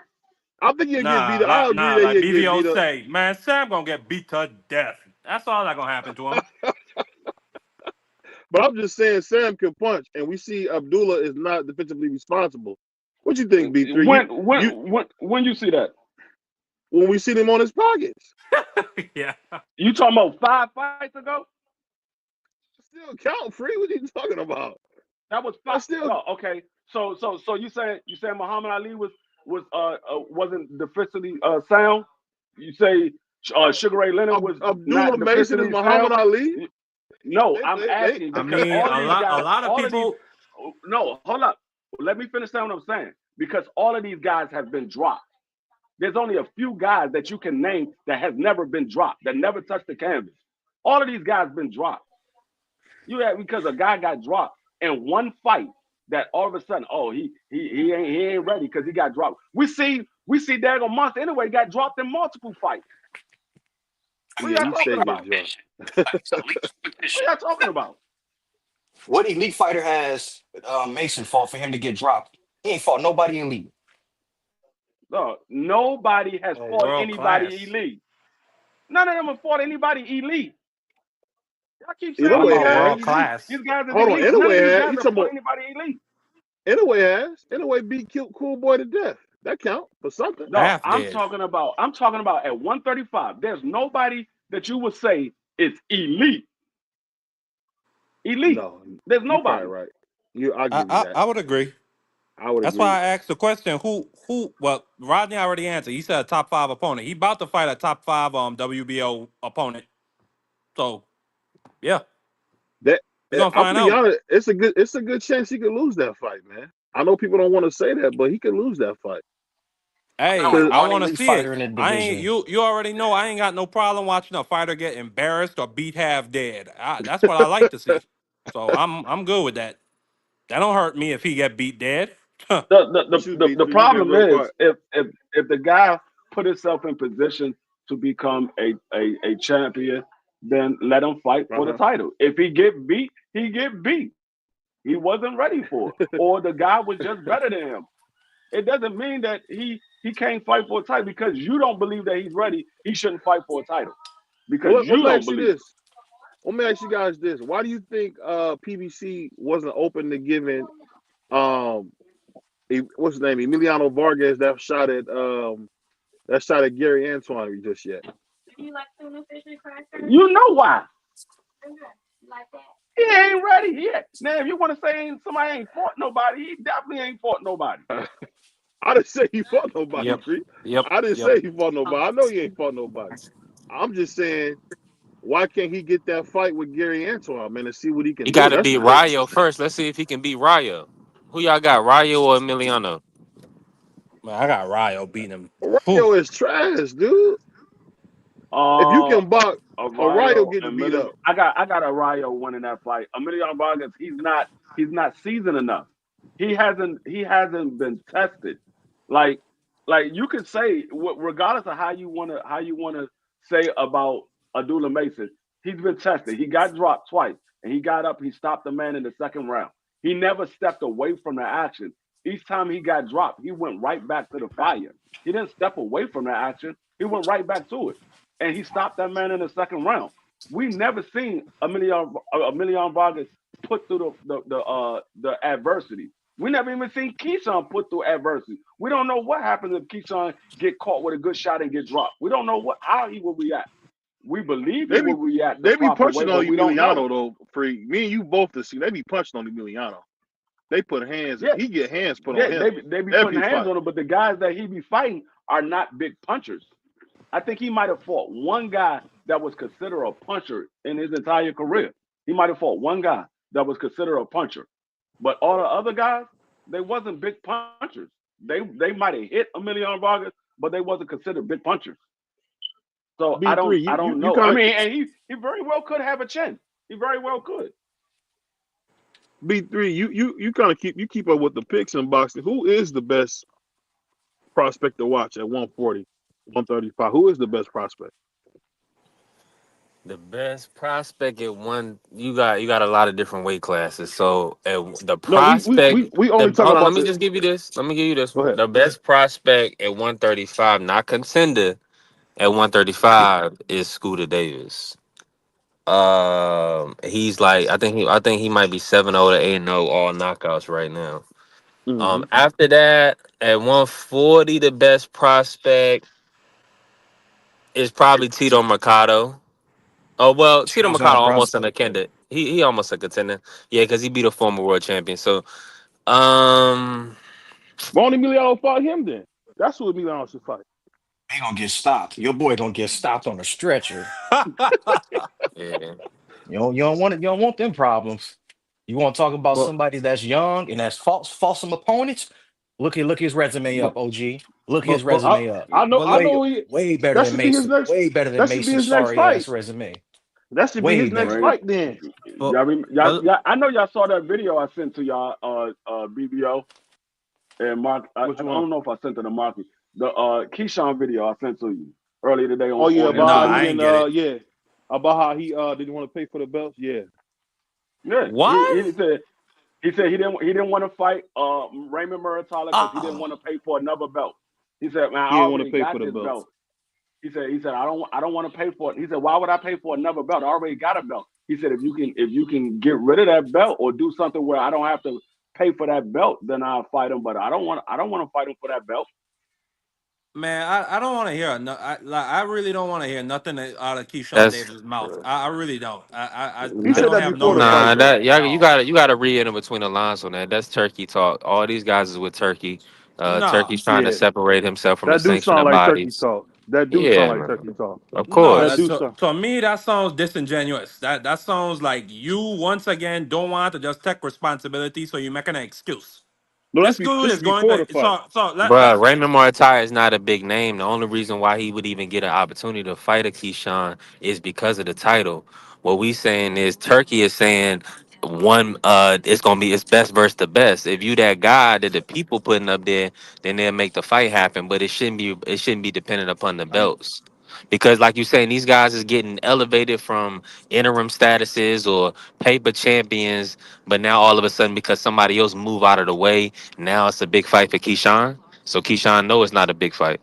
I think he'll get beat up. I agree that Like he'll get BVO beat up. say, man, Sam gonna get beat to death. That's all that gonna happen to him. But I'm just saying Sam can punch, and we see Abdullah is not defensively responsible. What you think, B3? When you see that? When we see him on his pockets. Yeah. You talking about 5 fights ago? Still count free. What are you talking about? That was That's 5. still No, okay. So you saying Muhammad Ali wasn't defensively sound? You say Sugar Ray Leonard was Abdullah not Mason is defensively Muhammad sound? Ali. No, I'm They asking I because mean, all of these a guys, lot of all of these. people. No, hold up. Let me finish saying what I'm saying. Because all of these guys have been dropped. There's only a few guys that you can name that has never been dropped, that never touched the canvas. All of these guys been dropped. You had because a guy got dropped in one fight that all of a sudden, oh, he ain't ready because he got dropped. We see Dago Monster anyway got dropped in multiple fights. What Yeah, y'all he talking stay get about? dropped. It's elite What competition. y'all talking about? What elite fighter has Mason fought for him to get dropped? He ain't fought nobody elite. No, nobody has Oh, fought world anybody class. elite. None of them have fought anybody elite. Y'all keep In a saying Talking way these about guys world has. is elite. class. These guys is Hold on. elite. In a None way of these has. guys You have talking fought about anybody elite. in a way has. In a way beat Cool Boy to death. That count for something. No, Half dead. I'm talking about at 135. There's nobody that you would say is elite. Elite. No, There's you probably nobody. right. I'll give you that. I would agree. I would That's agree why with I that. asked the question. Who? Well, Rodney already answered. He said a top five opponent. He about to fight a top five WBO opponent. So yeah, That we're gonna I'm find gonna be out. honest. It's a good chance he could lose that fight, man. I know people don't want to say that, but he could lose that fight. There's Hey, only Cause I one want to elite see it. fighter in the I ain't division. you. You already know. I ain't got no problem watching a fighter get embarrassed or beat half dead. That's what I like to see. So I'm good with that. That don't hurt me if he get beat dead. The the, what the, you the, be the through, you get problem real is quiet. if the guy put himself in position to become a champion, then let him fight for the Uh-huh. title. If he get beat, he get beat. He wasn't ready for it. Or the guy was just better than him. It doesn't mean that he can't fight for a title because you don't believe that he's ready. He shouldn't fight for a title because Well, let you me don't ask you believe it. this. Let me ask you guys this. Why do you think PBC wasn't open to giving um what's his name? Emiliano Vargas that shot at Gary Antoine just yet? You know why? He ain't ready yet. Now, if you want to say somebody ain't fought nobody, he definitely ain't fought nobody. I didn't say he fought nobody, Yep. Free. Yep. I didn't Yep. say he fought nobody. I know he ain't fought nobody. I'm just saying, why can't he get that fight with Gary Antoine, man, and see what he He can got do? to beat Rayo first. Let's see if he can beat Rayo. Who y'all got, Rayo or Emiliano? Man, I got Ryo beating him. Whew. Rayo is trash, dude. If you Uh, can box Rayo Arroyo getting and beat Million. up. I got Arroyo winning that fight. Emilio Vargas, he's not seasoned enough. He hasn't been tested. Like you could say regardless of how you wanna say about Abdullah Mason, he's been tested. He got dropped twice and he got up. He stopped the man in the second round. He never stepped away from the action. Each time he got dropped, he went right back to the fire. He didn't step away from the action. He went right back to it and he stopped that man in the second round. We never seen Emilion Vargas put through the adversity. We never even seen Keyshawn put through adversity. We don't know what happens if Keyshawn get caught with a good shot and get dropped. We don't know how he will react. We believe he They be will react the they be proper way, punching on but we don't know. Emiliano though. Free me and you both to see. They be punching on Emiliano. They put hands. Yeah, He get hands put yeah, on him they be putting every hands fight. on him, but the guys that he be fighting are not big punchers. I think he might have fought one guy that was considered a puncher in his entire career. He might have fought one guy that was considered a puncher, but all the other guys, they wasn't big punchers. They might have hit Emiliano Vargas, but they wasn't considered big punchers. So B three. I don't You know. I kind of mean, and he very well could have a chin. He very well could. B3. You kind of keep up with the picks in boxing. Who is the best prospect to watch at 140, 135? Who is the best prospect? The best prospect at one, you got a lot of different weight classes. So the No, prospect, we the only talk hold on, let about me the. just give you this. Let me give you this Go one. ahead. The best prospect at 135, not contender at 135, is Scooter Davis. He's like I think he might be 7-0 to 8-0 all knockouts right now. Hmm. After that, at 140, the best prospect is probably Tito Mercado. Oh well, Tito Tito's not a Mercado almost a prospect. contender. He almost a contender. Yeah, because he beat a former world champion. So um Why don't Emiliano fight him then? That's who Emiliano should fight. He gonna get stopped. Your boy gonna get stopped on a stretcher. yeah. You don't want it. You don't want them problems. You want to talk about But somebody that's young and that's false some opponents? Look his resume but up, OG. Look his but resume up. But I look, Way know he way better that than should be his Mason. next Way better than that should be Mason's his next sorry fight. ass resume. That should be Way his next better. Right. fight then. but but I know y'all saw that video I sent to y'all, BBO and Mark. Which I one? don't know if I sent it to Marky. The Keyshawn video I sent to you earlier today Oh yeah, on his about nah, how he I video. ain't didn't get it. yeah. About how he didn't want to pay for the belts. Yeah. Yeah, What? he said he didn't want to fight Raymond Muratalla because he didn't Oh want to pay for another belt. He said, "Man, I He didn't want to already pay for got the this belts. belt." He said I don't want to pay for it. He said, "Why would I pay for another belt? I already got a belt." He said, if you can get rid of that belt or do something where I don't have to pay for that belt, then I'll fight him. But I don't want to fight him for that belt." man, I don't want to hear. No, I really don't want to hear nothing out of Keyshawn That's Davis' mouth. I really don't. He I said don't that have no before the respect fight nah, for him though. that at y'all you all. got to you got to read in between the lines on that. That's turkey talk. All these guys is with turkey. No, Turkey's trying to Yeah. separate himself from the That do sound sanctioning like turkey bodies. talk. That do sound Yeah, like man. turkey talk. Of no. That course. do sound. To me, that sounds disingenuous. That sounds like you once again don't want to just take responsibility, so you're making an excuse. No, This dude this is is going before to the fight. Bruh, Raymond Martai is not a big name. The only reason why he would even get an opportunity to fight a Keyshawn is because of the title. What we saying is Turkey is saying it's gonna be it's best versus the best. If you that guy that the people putting up there, then they'll make the fight happen. But it shouldn't be dependent upon the belts. Because like you saying, these guys is getting elevated from interim statuses or paper champions, but now all of a sudden because somebody else move out of the way, now it's a big fight for Keyshawn. So Keyshawn know it's not a big fight.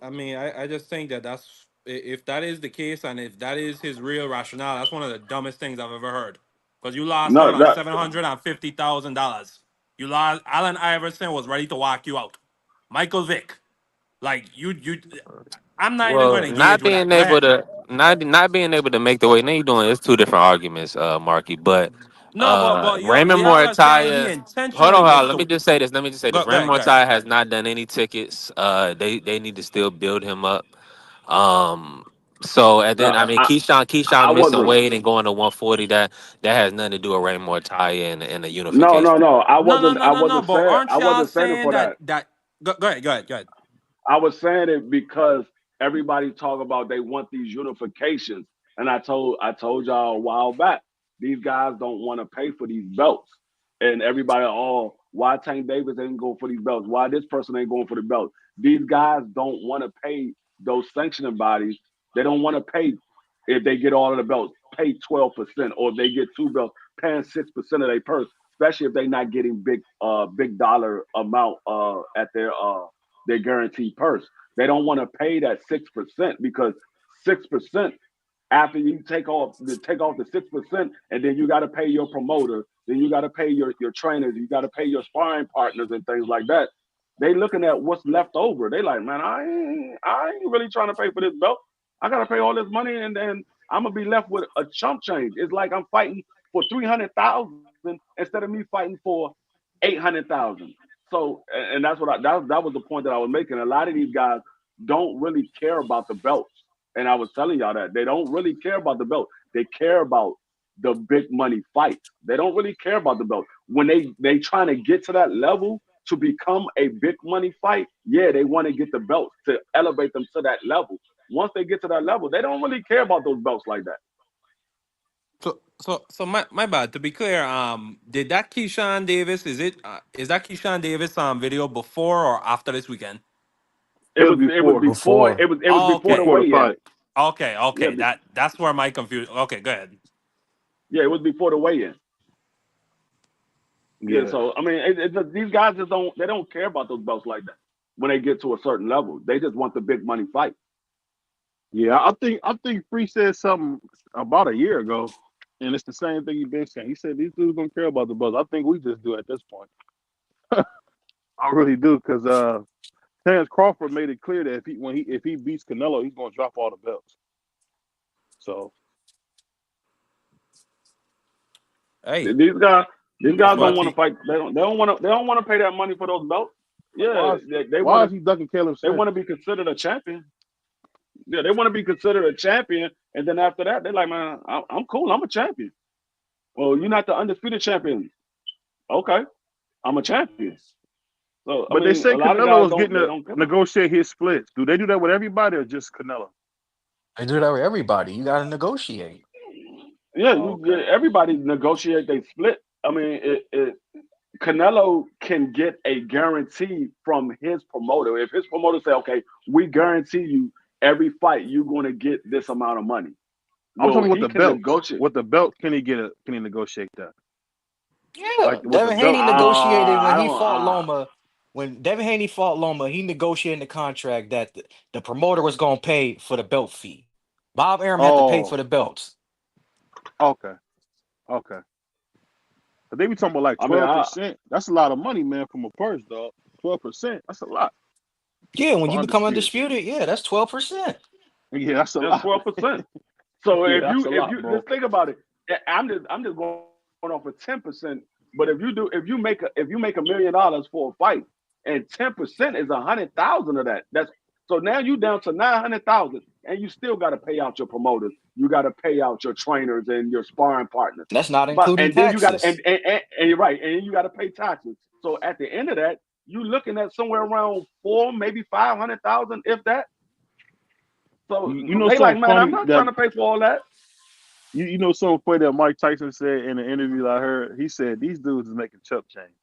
I mean, I just think that if that is the case and if that is his real rationale, that's one of the dumbest things I've ever heard. Because you lost out No, on that $750,000. You lost. Allen Iverson was ready to walk you out. Michael Vick, like you. I'm not even going Well, to engage with that. Go ahead. not being able to make the weight. Now you doing it's two different arguments, Marky. But No, but Raymond the other saying he Mortaya. Hold intentionally on, hold on, missed let me the. just say this. Let me just say this. Go Raymond ahead. Go ahead. Mortaya has not done any tickets. They need to still build him up. Um. So and then I no, mean Keyshawn I missing wasn't. weight and going to 140. That has nothing to do with Raymond Mortaya and the No, unification. No. But aren't I y'all wasn't saying it saying for that. that? Go ahead. Go ahead. Go ahead. I was saying it because everybody talk about they want these unifications, and I told y'all a while back these guys don't want to pay for these belts, and everybody, oh, why Tank Davis ain't going for these belts? Why this person ain't going for the belts? These guys don't want to pay those sanctioning bodies. They don't want to pay if they get all of the belts, pay 12%, or if they get two belts, paying 6% of their purse, especially if they're not getting big dollar amount at their guaranteed purse. They don't want to pay that 6% because 6% after you take off the 6%, and then you got to pay your promoter then you got to pay your trainers, you got to pay your sparring partners and things like that. They looking at what's left over. They like, man, I ain't really trying to pay for this belt. I got to pay all this money, and then I'm gonna be left with a chump change. It's like I'm fighting for 300,000 instead of me fighting for 800,000. So, and that's what that was the point that I was making. A lot of these guys don't really care about the belts, and I was telling y'all that they don't really care about the belt. They care about the big money fights. They don't really care about the belt. When they trying to get to that level to become a big money fight, yeah, they want to get the belts to elevate them to that level. Once they get to that level, they don't really care about those belts like that. So my bad. To be clear, did that Keyshawn Davis is that Keyshawn Davis video before or after this weekend? It was before Before. It was before the Okay, before the weigh-in. fight. okay, Yeah, okay. That's where my confusion. Okay, go ahead. yeah, it was before the weigh-in. Yeah, Yeah. so I mean, these guys just don't care about those belts like that. When they get to a certain level, they just want the big money fight. Yeah, I think Free said something about a year ago, and it's the same thing he's been saying. He said these dudes don't care about the buzz. I think we just do at this point. I really do, because Terrence Crawford made it clear that if he beats Canelo, he's gonna drop all the belts. So Hey, These guys that's don't what want to he. fight. They don't want to pay that money for those belts. Yeah, why is they why want is to he ducking Caleb they Smith? want to be considered a champion. Yeah, they want to be considered a champion, and then after that, they're like, man, I'm cool. I'm a champion. Well, you're not the undisputed champion. Okay, I'm a champion. So I But they mean, a say lot of guys Canelo is don't getting they to don't care about that. negotiate his splits. Do they do that with everybody or just Canelo? They do that with everybody. You got to negotiate. Yeah, Oh, okay. everybody negotiate they split. I mean, Canelo can get a guarantee from his promoter. If his promoter say, "Okay, we guarantee you every fight you're going to get this amount of money," I'm well, talking about he the can belts. negotiate. What the belts can he get? Can he negotiate that? Yeah, Like with the Devin Haney belts? negotiated when I he don't. fought Loma. When Devin Haney fought Loma, he negotiated in the contract that the promoter was going to pay for the belt fee. Bob Arum had to pay for Oh, the belts. okay, okay. But they be talking about like I mean, 12%. That's a lot of money, man, from a purse, dog. 12%. That's a lot Yeah, when for you become undisputed. undisputed, yeah, that's 12%. Yeah, that's a that's lot. 12%. So Yeah, that's a if lot, you bro. just think about it, I'm just going off of 10%. But if you make $1 million for a fight, and 10% is 100,000 of that. That's so now you down to 900,000, and you still got to pay out your promoters. You got to pay out your trainers and your sparring partners. That's not But including and then you got taxes. and you're right, and you got to pay taxes. So at the end of that, you looking at somewhere around four, maybe 500,000, if that. So You know they like, something man, I'm funny not that trying to pay for all that. you know something funny that Mike Tyson said in the interview I heard. He said these dudes is making chump change,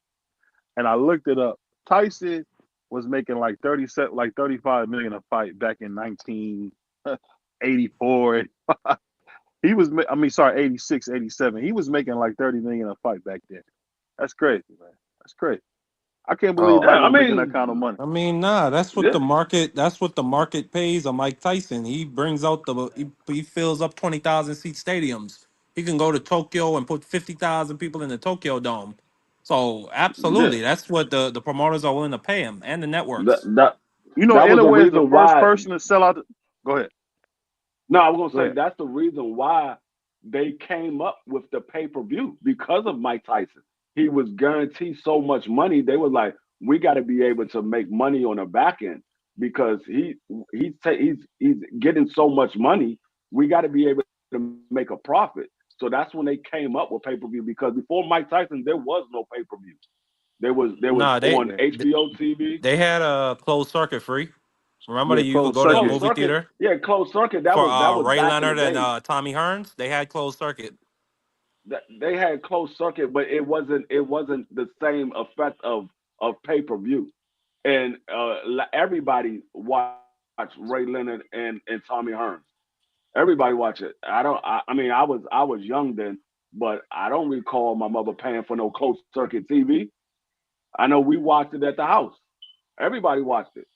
and I looked it up. Tyson was making like 37, like 35 million a fight back in 1984. He was, I mean, sorry, 86, 87. He was making like 30 million a fight back then. That's crazy, man. That's crazy. I can't believe Oh, Yeah, Mike I was making that kind of mean, money. I mean, nah, that's what yeah, the market. That's what the market pays a Mike Tyson. He brings out he fills up 20,000 seat stadiums. He can go to Tokyo and put 50,000 people in the Tokyo Dome. So yeah. absolutely, that's what the promoters are willing to pay him and the That networks. that You know, that was the Inoue is the reason first why. person to sell out. Go ahead. No, I was Go gonna say ahead. that's the reason why they came up with the pay per view because of Mike Tyson. He was guaranteed so much money. They were like, we got to be able to make money on the back end because he's getting so much money. We got to be able to make a profit. So that's when they came up with pay per view because before Mike Tyson there was no pay per view. There was Nah, on Yeah. HBO TV. they had a closed circuit free. Remember that Yeah, you could closed go to the circuit. Closed movie circuit, theater yeah, closed circuit. That for was Ray back in the Leonard and day. Tommy Hearns. They had closed circuit. They had closed circuit, but it wasn't the same effect of pay per view. And everybody watched Ray Leonard and Tommy Hearns. Everybody watch it. I mean, I was young then, but I don't recall my mother paying for no closed circuit TV. I know we watched it at the house. Everybody watched it.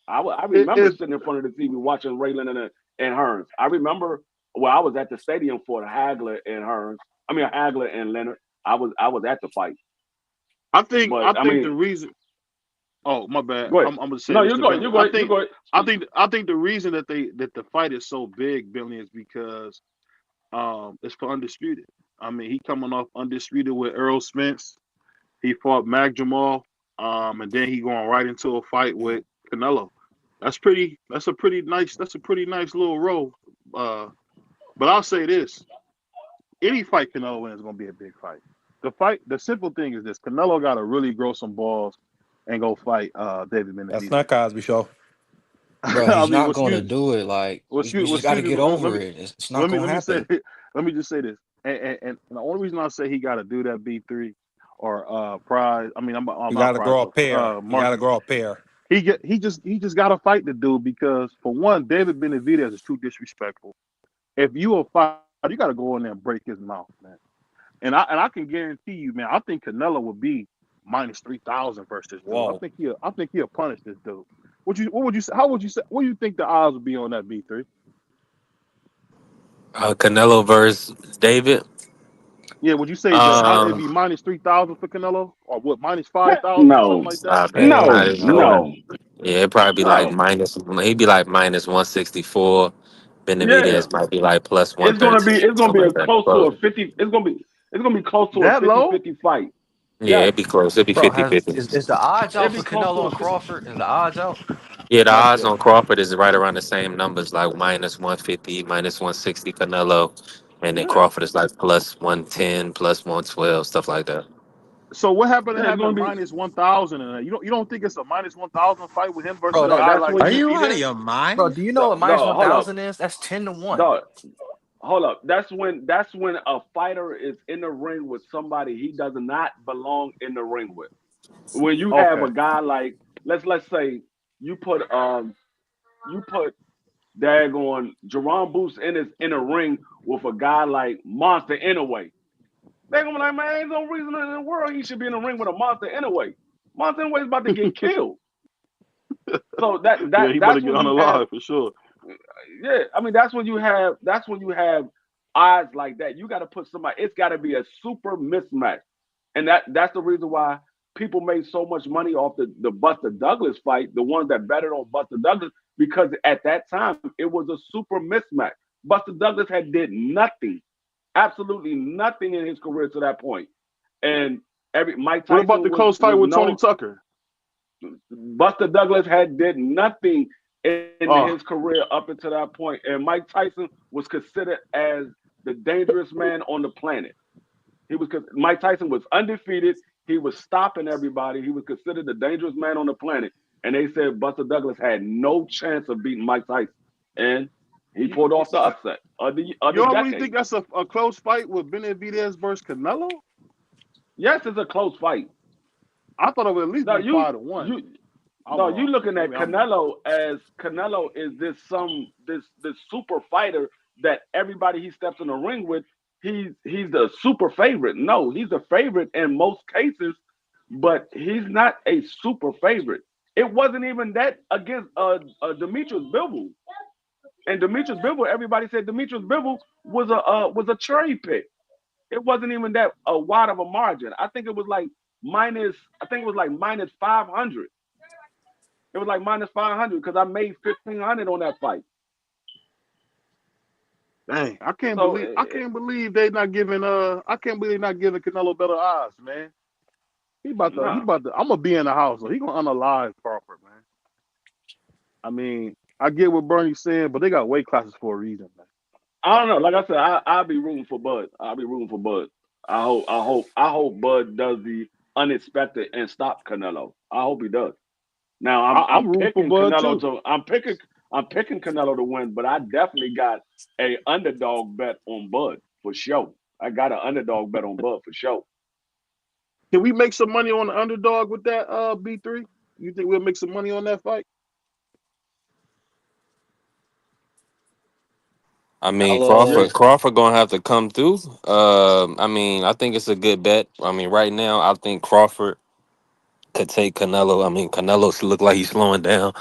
I It remember is. sitting in front of the TV watching Ray Leonard and Hearns. I remember, well, I was at the stadium for Hagler and Hearns. I mean, Hagler and Leonard. I was at the fight, I think but I I think the mean, reason. Oh, my bad. go ahead. I'm gonna say No, this you to go ahead. Bentley. You go ahead. You go ahead. I think the reason that the fight is so big, Bentley, is because it's for undisputed. I mean, he coming off undisputed with Earl Spence. He fought Mag Jamal, and then he going right into a fight with Canelo. That's a pretty nice. That's a pretty nice little role. Uh, but I'll say this: any fight Canelo wins is gonna be a big fight. The simple thing is this: Canelo got to really grow some balls and go fight David That's Benavidez. not Cosby Show. Bro, I he's mean, well, not going to excuse, do it. Like we just got excuse to me. get over it. It's not going Let to me say happen. let me just say this, and the only reason I say he got to do that B3 or Prize. I mean, I'm You not gotta Prize, grow a but pair. You gotta Marcus. grow a pair. He just got to fight the dude because for one, David Benavidez is too disrespectful. If you a fighter, you got to go in there and break his mouth, man. And I can guarantee you, man. I think Canelo will be minus 3,000 versus this dude. Whoa. I think he'll punish this dude. What would you say? How would you say? What do you think the odds would be on that B3? Canelo versus David. Yeah, would you say that it'd Um, be minus 3,000 for Canelo, or what minus 5,000 or something No, like that? nah, man, no, not even that. no, Yeah, it'd probably be like no. minus. He'd be like minus 164. Yeah, Benavidez might be like plus it's gonna be 113, it's gonna something be like a that. close to Close. a 50. It's gonna be close to a That low? 50-50 fight. Yeah, Yes, it'd be close. It'd be Bro, 50 has 50. is the odds it'd out be for close to Canelo a and 50. Crawford? Is the odds out? Yeah, the Not odds yet. on Crawford is right around the same numbers, like minus 150, minus 160 Canelo, and then Yeah. Crawford is like plus 110, plus 112, stuff like that. So what happened to Yeah, it's having gonna be. minus 1,000 in it? You don't think it's a minus 1,000 fight with him versus Bro, a No, guy that's like when Are you. you out of Benavidez? your bro, mind? do you know No, what minus no, one hold up. thousand is? That's 10 to 1. No, hold up. That's when a fighter is in the ring with somebody he does not belong in the ring with. When you have Okay. a guy like let's say you put you put daggone Jerome Booth in a ring with a guy like Monster Inouye. They're gonna be like, man, ain't no reason in the world he should be in the ring with a Monster Inouye. Monster Inouye's about to get killed. So Yeah, he better that's get when you have unalive for sure. yeah, I mean that's when you have odds like that. You got to put somebody. It's got to be a super mismatch, and that's the reason why people made so much money off the Buster Douglas fight. The ones that betted on Buster Douglas because at that time it was a super mismatch. Buster Douglas had did nothing, absolutely nothing in his career to that point, and every Mike What about Tyson the was close fight was with Tony known. Tucker? Buster Douglas had did nothing in his Oh, career up until that point, and Mike Tyson was considered as the dangerous man on the planet. Mike Tyson was undefeated. He was stopping everybody. He was considered the dangerous man on the planet, and they said Buster Douglas had no chance of beating Mike Tyson, and he you, pulled you off the upset of you the don't really decade. think that's a close fight with Benavidez versus Canelo? Yes, it's a close fight. I thought it would at least No, be you 5-1. you I'm no, you wrong. looking at Maybe I'm wrong. Canelo is this super fighter that everybody he steps in the ring with, he's the super favorite. No, he's a favorite in most cases, but he's not a super favorite. It wasn't even that against Demetrius Bivol. And Demetrius Bivol, everybody said Demetrius Bivol was a cherry pick. It wasn't even that a wide of a margin. I think it was like minus 500. It was like minus 500 because I made 1,500 on that fight. Dang, So I can't believe they not giving I can't believe they not giving Canelo better odds, man. He no, about to I'm gonna be in the house, so he gonna unalive Crawford, man. I mean, I get what Bernie's saying, but they got weight classes for a reason, man. I don't know. Like I said, I'll be rooting for Bud. I'll be rooting for Bud. I hope Bud does the unexpected and stop Canelo. I hope he does. Now I'm I'm rooting for picking Bud Canelo too. to I'm picking Canelo to win, but I definitely got a underdog bet on Bud for sure. I got an underdog bet on Bud for sure. Can we make some money on the underdog with that B3? You think we'll make some money on that fight? I mean, I'll Crawford gonna have to come through. I mean, I think it's a good bet. I mean, right now, I think Crawford could take Canelo. I mean, Canelo look like he's slowing down.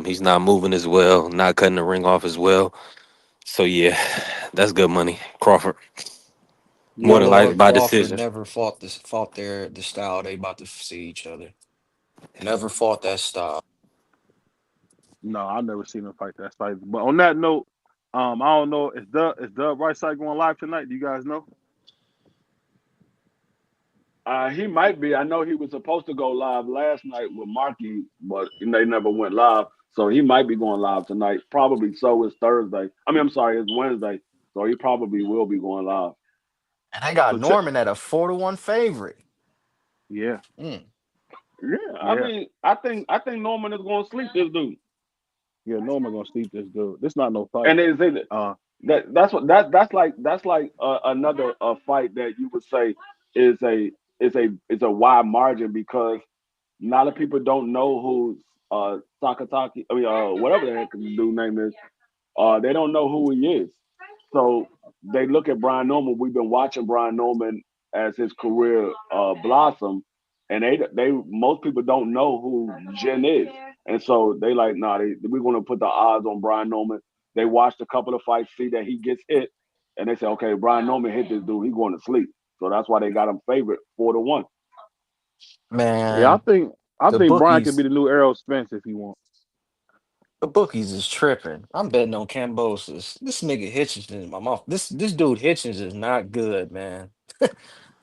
He's not moving as well, not cutting the ring off as well. So yeah, that's good money, Crawford. More than Mayweather likely and by Crawford decision. never fought the style they about to see each other. Never fought that style. No, I've never seen him fight that fight. But on that note, I don't know. Is the right side going live tonight? Do you guys know? He might be. I know he was supposed to go live last night with Marky, but they never went live. So he might be going live tonight. Probably so. It's Thursday. I mean, I'm sorry, it's Wednesday. So he probably will be going live. And they got So check. Norman at a 4-1 favorite. Yeah, Mm. Yeah, I yeah, mean, I think Norman is going to sleep this dude. yeah. No man gonna sleep this dude. This not no fight. And Uh, that's like another fight that you would say is a wide margin because a lot of people don't know who Sakataki. I mean, whatever the heck the dude name is. They don't know who he is. So they look at Brian Norman. We've been watching Brian Norman as his career blossom, and they most people don't know who Jen is, and so they like, nah, we're going to put the odds on Brian Norman. They watched a couple of fights, see that he gets hit, and they say, okay, Brian Norman hit this dude, he's going to sleep. So that's why they got him favorite 4-1. yeah, I Man, think I the think Brian could be bookies, the new Errol Spence if he wants. the bookies is tripping. I'm betting on Cambosis. This nigga Hitchens in my mouth. This dude Hitchens is not good, man.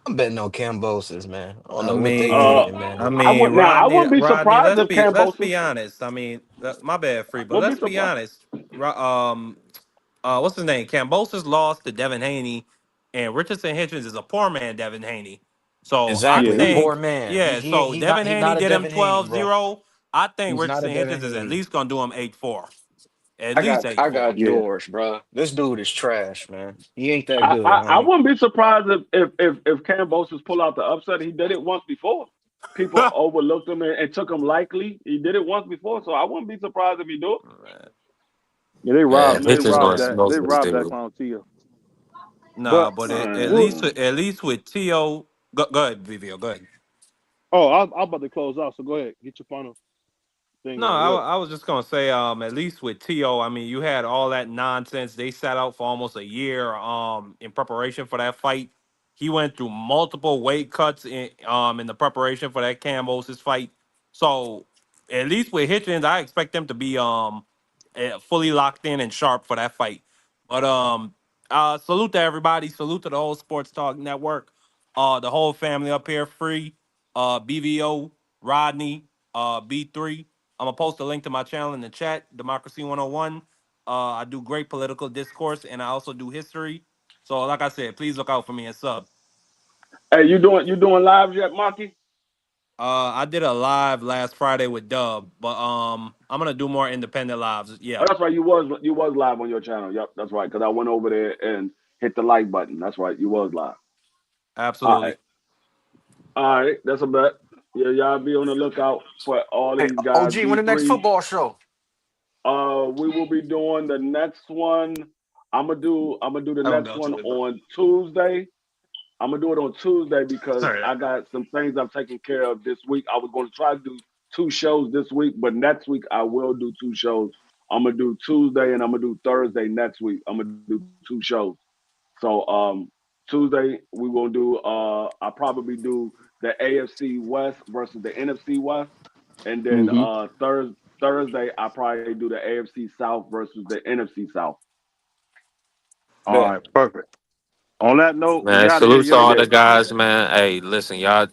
I'm betting on Cambosis, man. I don't I know what they Uh, mean, thinking, man. I I mean, would now. I Rodney, wouldn't be Rodney. surprised Let's if let's Cambosus be honest. I mean, my bad, free, but wouldn't be let's be surprised. honest. What's his name? Cambosis lost to Devin Haney, and Richardson Hitchens is a poor man, Devin Haney. So I Yeah, Exactly, a he poor think, man. yeah. So Devin He Haney not a did him Devin Haney, twelve bro. zero. I think He's not a Richardson Devin Hitchens is at Haney. least gonna do him 8-4. At least eight I four. got yeah. George, bro. This dude is trash, man. He ain't that I, good, I, I homie. wouldn't be surprised if Cambosis pull out the upset. He did it once before. People overlooked him and took him likely. He did it once before, so I wouldn't be surprised if he do it. Yeah, they Man, robbed. They Hitchens robbed gonna that. smoke They this robbed that dude. clown Tia. Nah, But but Uh, at least with T.O. Go ahead, Vivio. Go ahead. oh, I'm about to close out. So go ahead, get your final thing No, in. Go ahead. I was just gonna say, at least with T.O., I mean, you had all that nonsense. They sat out for almost a year, in preparation for that fight. He went through multiple weight cuts in the preparation for that Cambosis fight. So, at least with Hitchens, I expect them to be fully locked in and sharp for that fight. But salute to everybody. Salute to the whole Sports Talk Network. The whole family up here, free. BVO, Rodney, B3. I'm gonna post a link to my channel in the chat, Democracy 101. I do great political discourse and I also do history. So, like I said, please look out for me and sub. hey, you doing lives yet, Marky? I did a live last Friday with Dub, but I'm gonna do more independent lives. Oh, Yeah, that's right. You was live on your channel. Yep, that's right. Because I went over there and hit the like button. That's right. You was live. All right, absolutely. all right. That's a bet. Yeah, y'all be on the lookout for all Hey, these guys. OG, when the next B3. football show? We will be doing the next one. I'm gonna do the I don't next go one to it, bro. on Tuesday. I'm gonna do it on Tuesday because Sorry. I got some things I'm taking care of this week. I was going to try to do 2 shows this week, but next week I will do 2 shows. I'm gonna do Tuesday and I'm gonna do Thursday next week. I'm gonna do 2 shows. So Tuesday we will do I probably do the AFC West versus the NFC West, and then Mm-hmm. Thursday I probably do the AFC South versus the NFC South. All Bet. right, perfect. On that note, we Man, out of here, salute to yo. all the guys, man. Hey, listen, y'all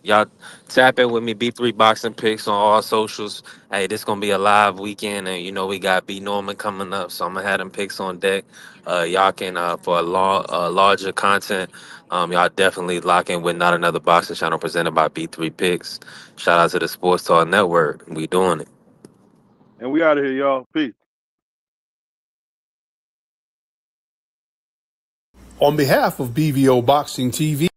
tap in with me, B3 Boxing Picks on all socials. Hey, this gonna be a live weekend, and you know we got B Norman coming up, so I'm gonna have them picks on deck. Y'all can for larger content, y'all definitely lock in with Not Another Boxing Channel presented by B3 Picks. Shout out to the Sports Talk Network. We doing it. And we out of here, y'all. Peace. On behalf of BVO Boxing TV.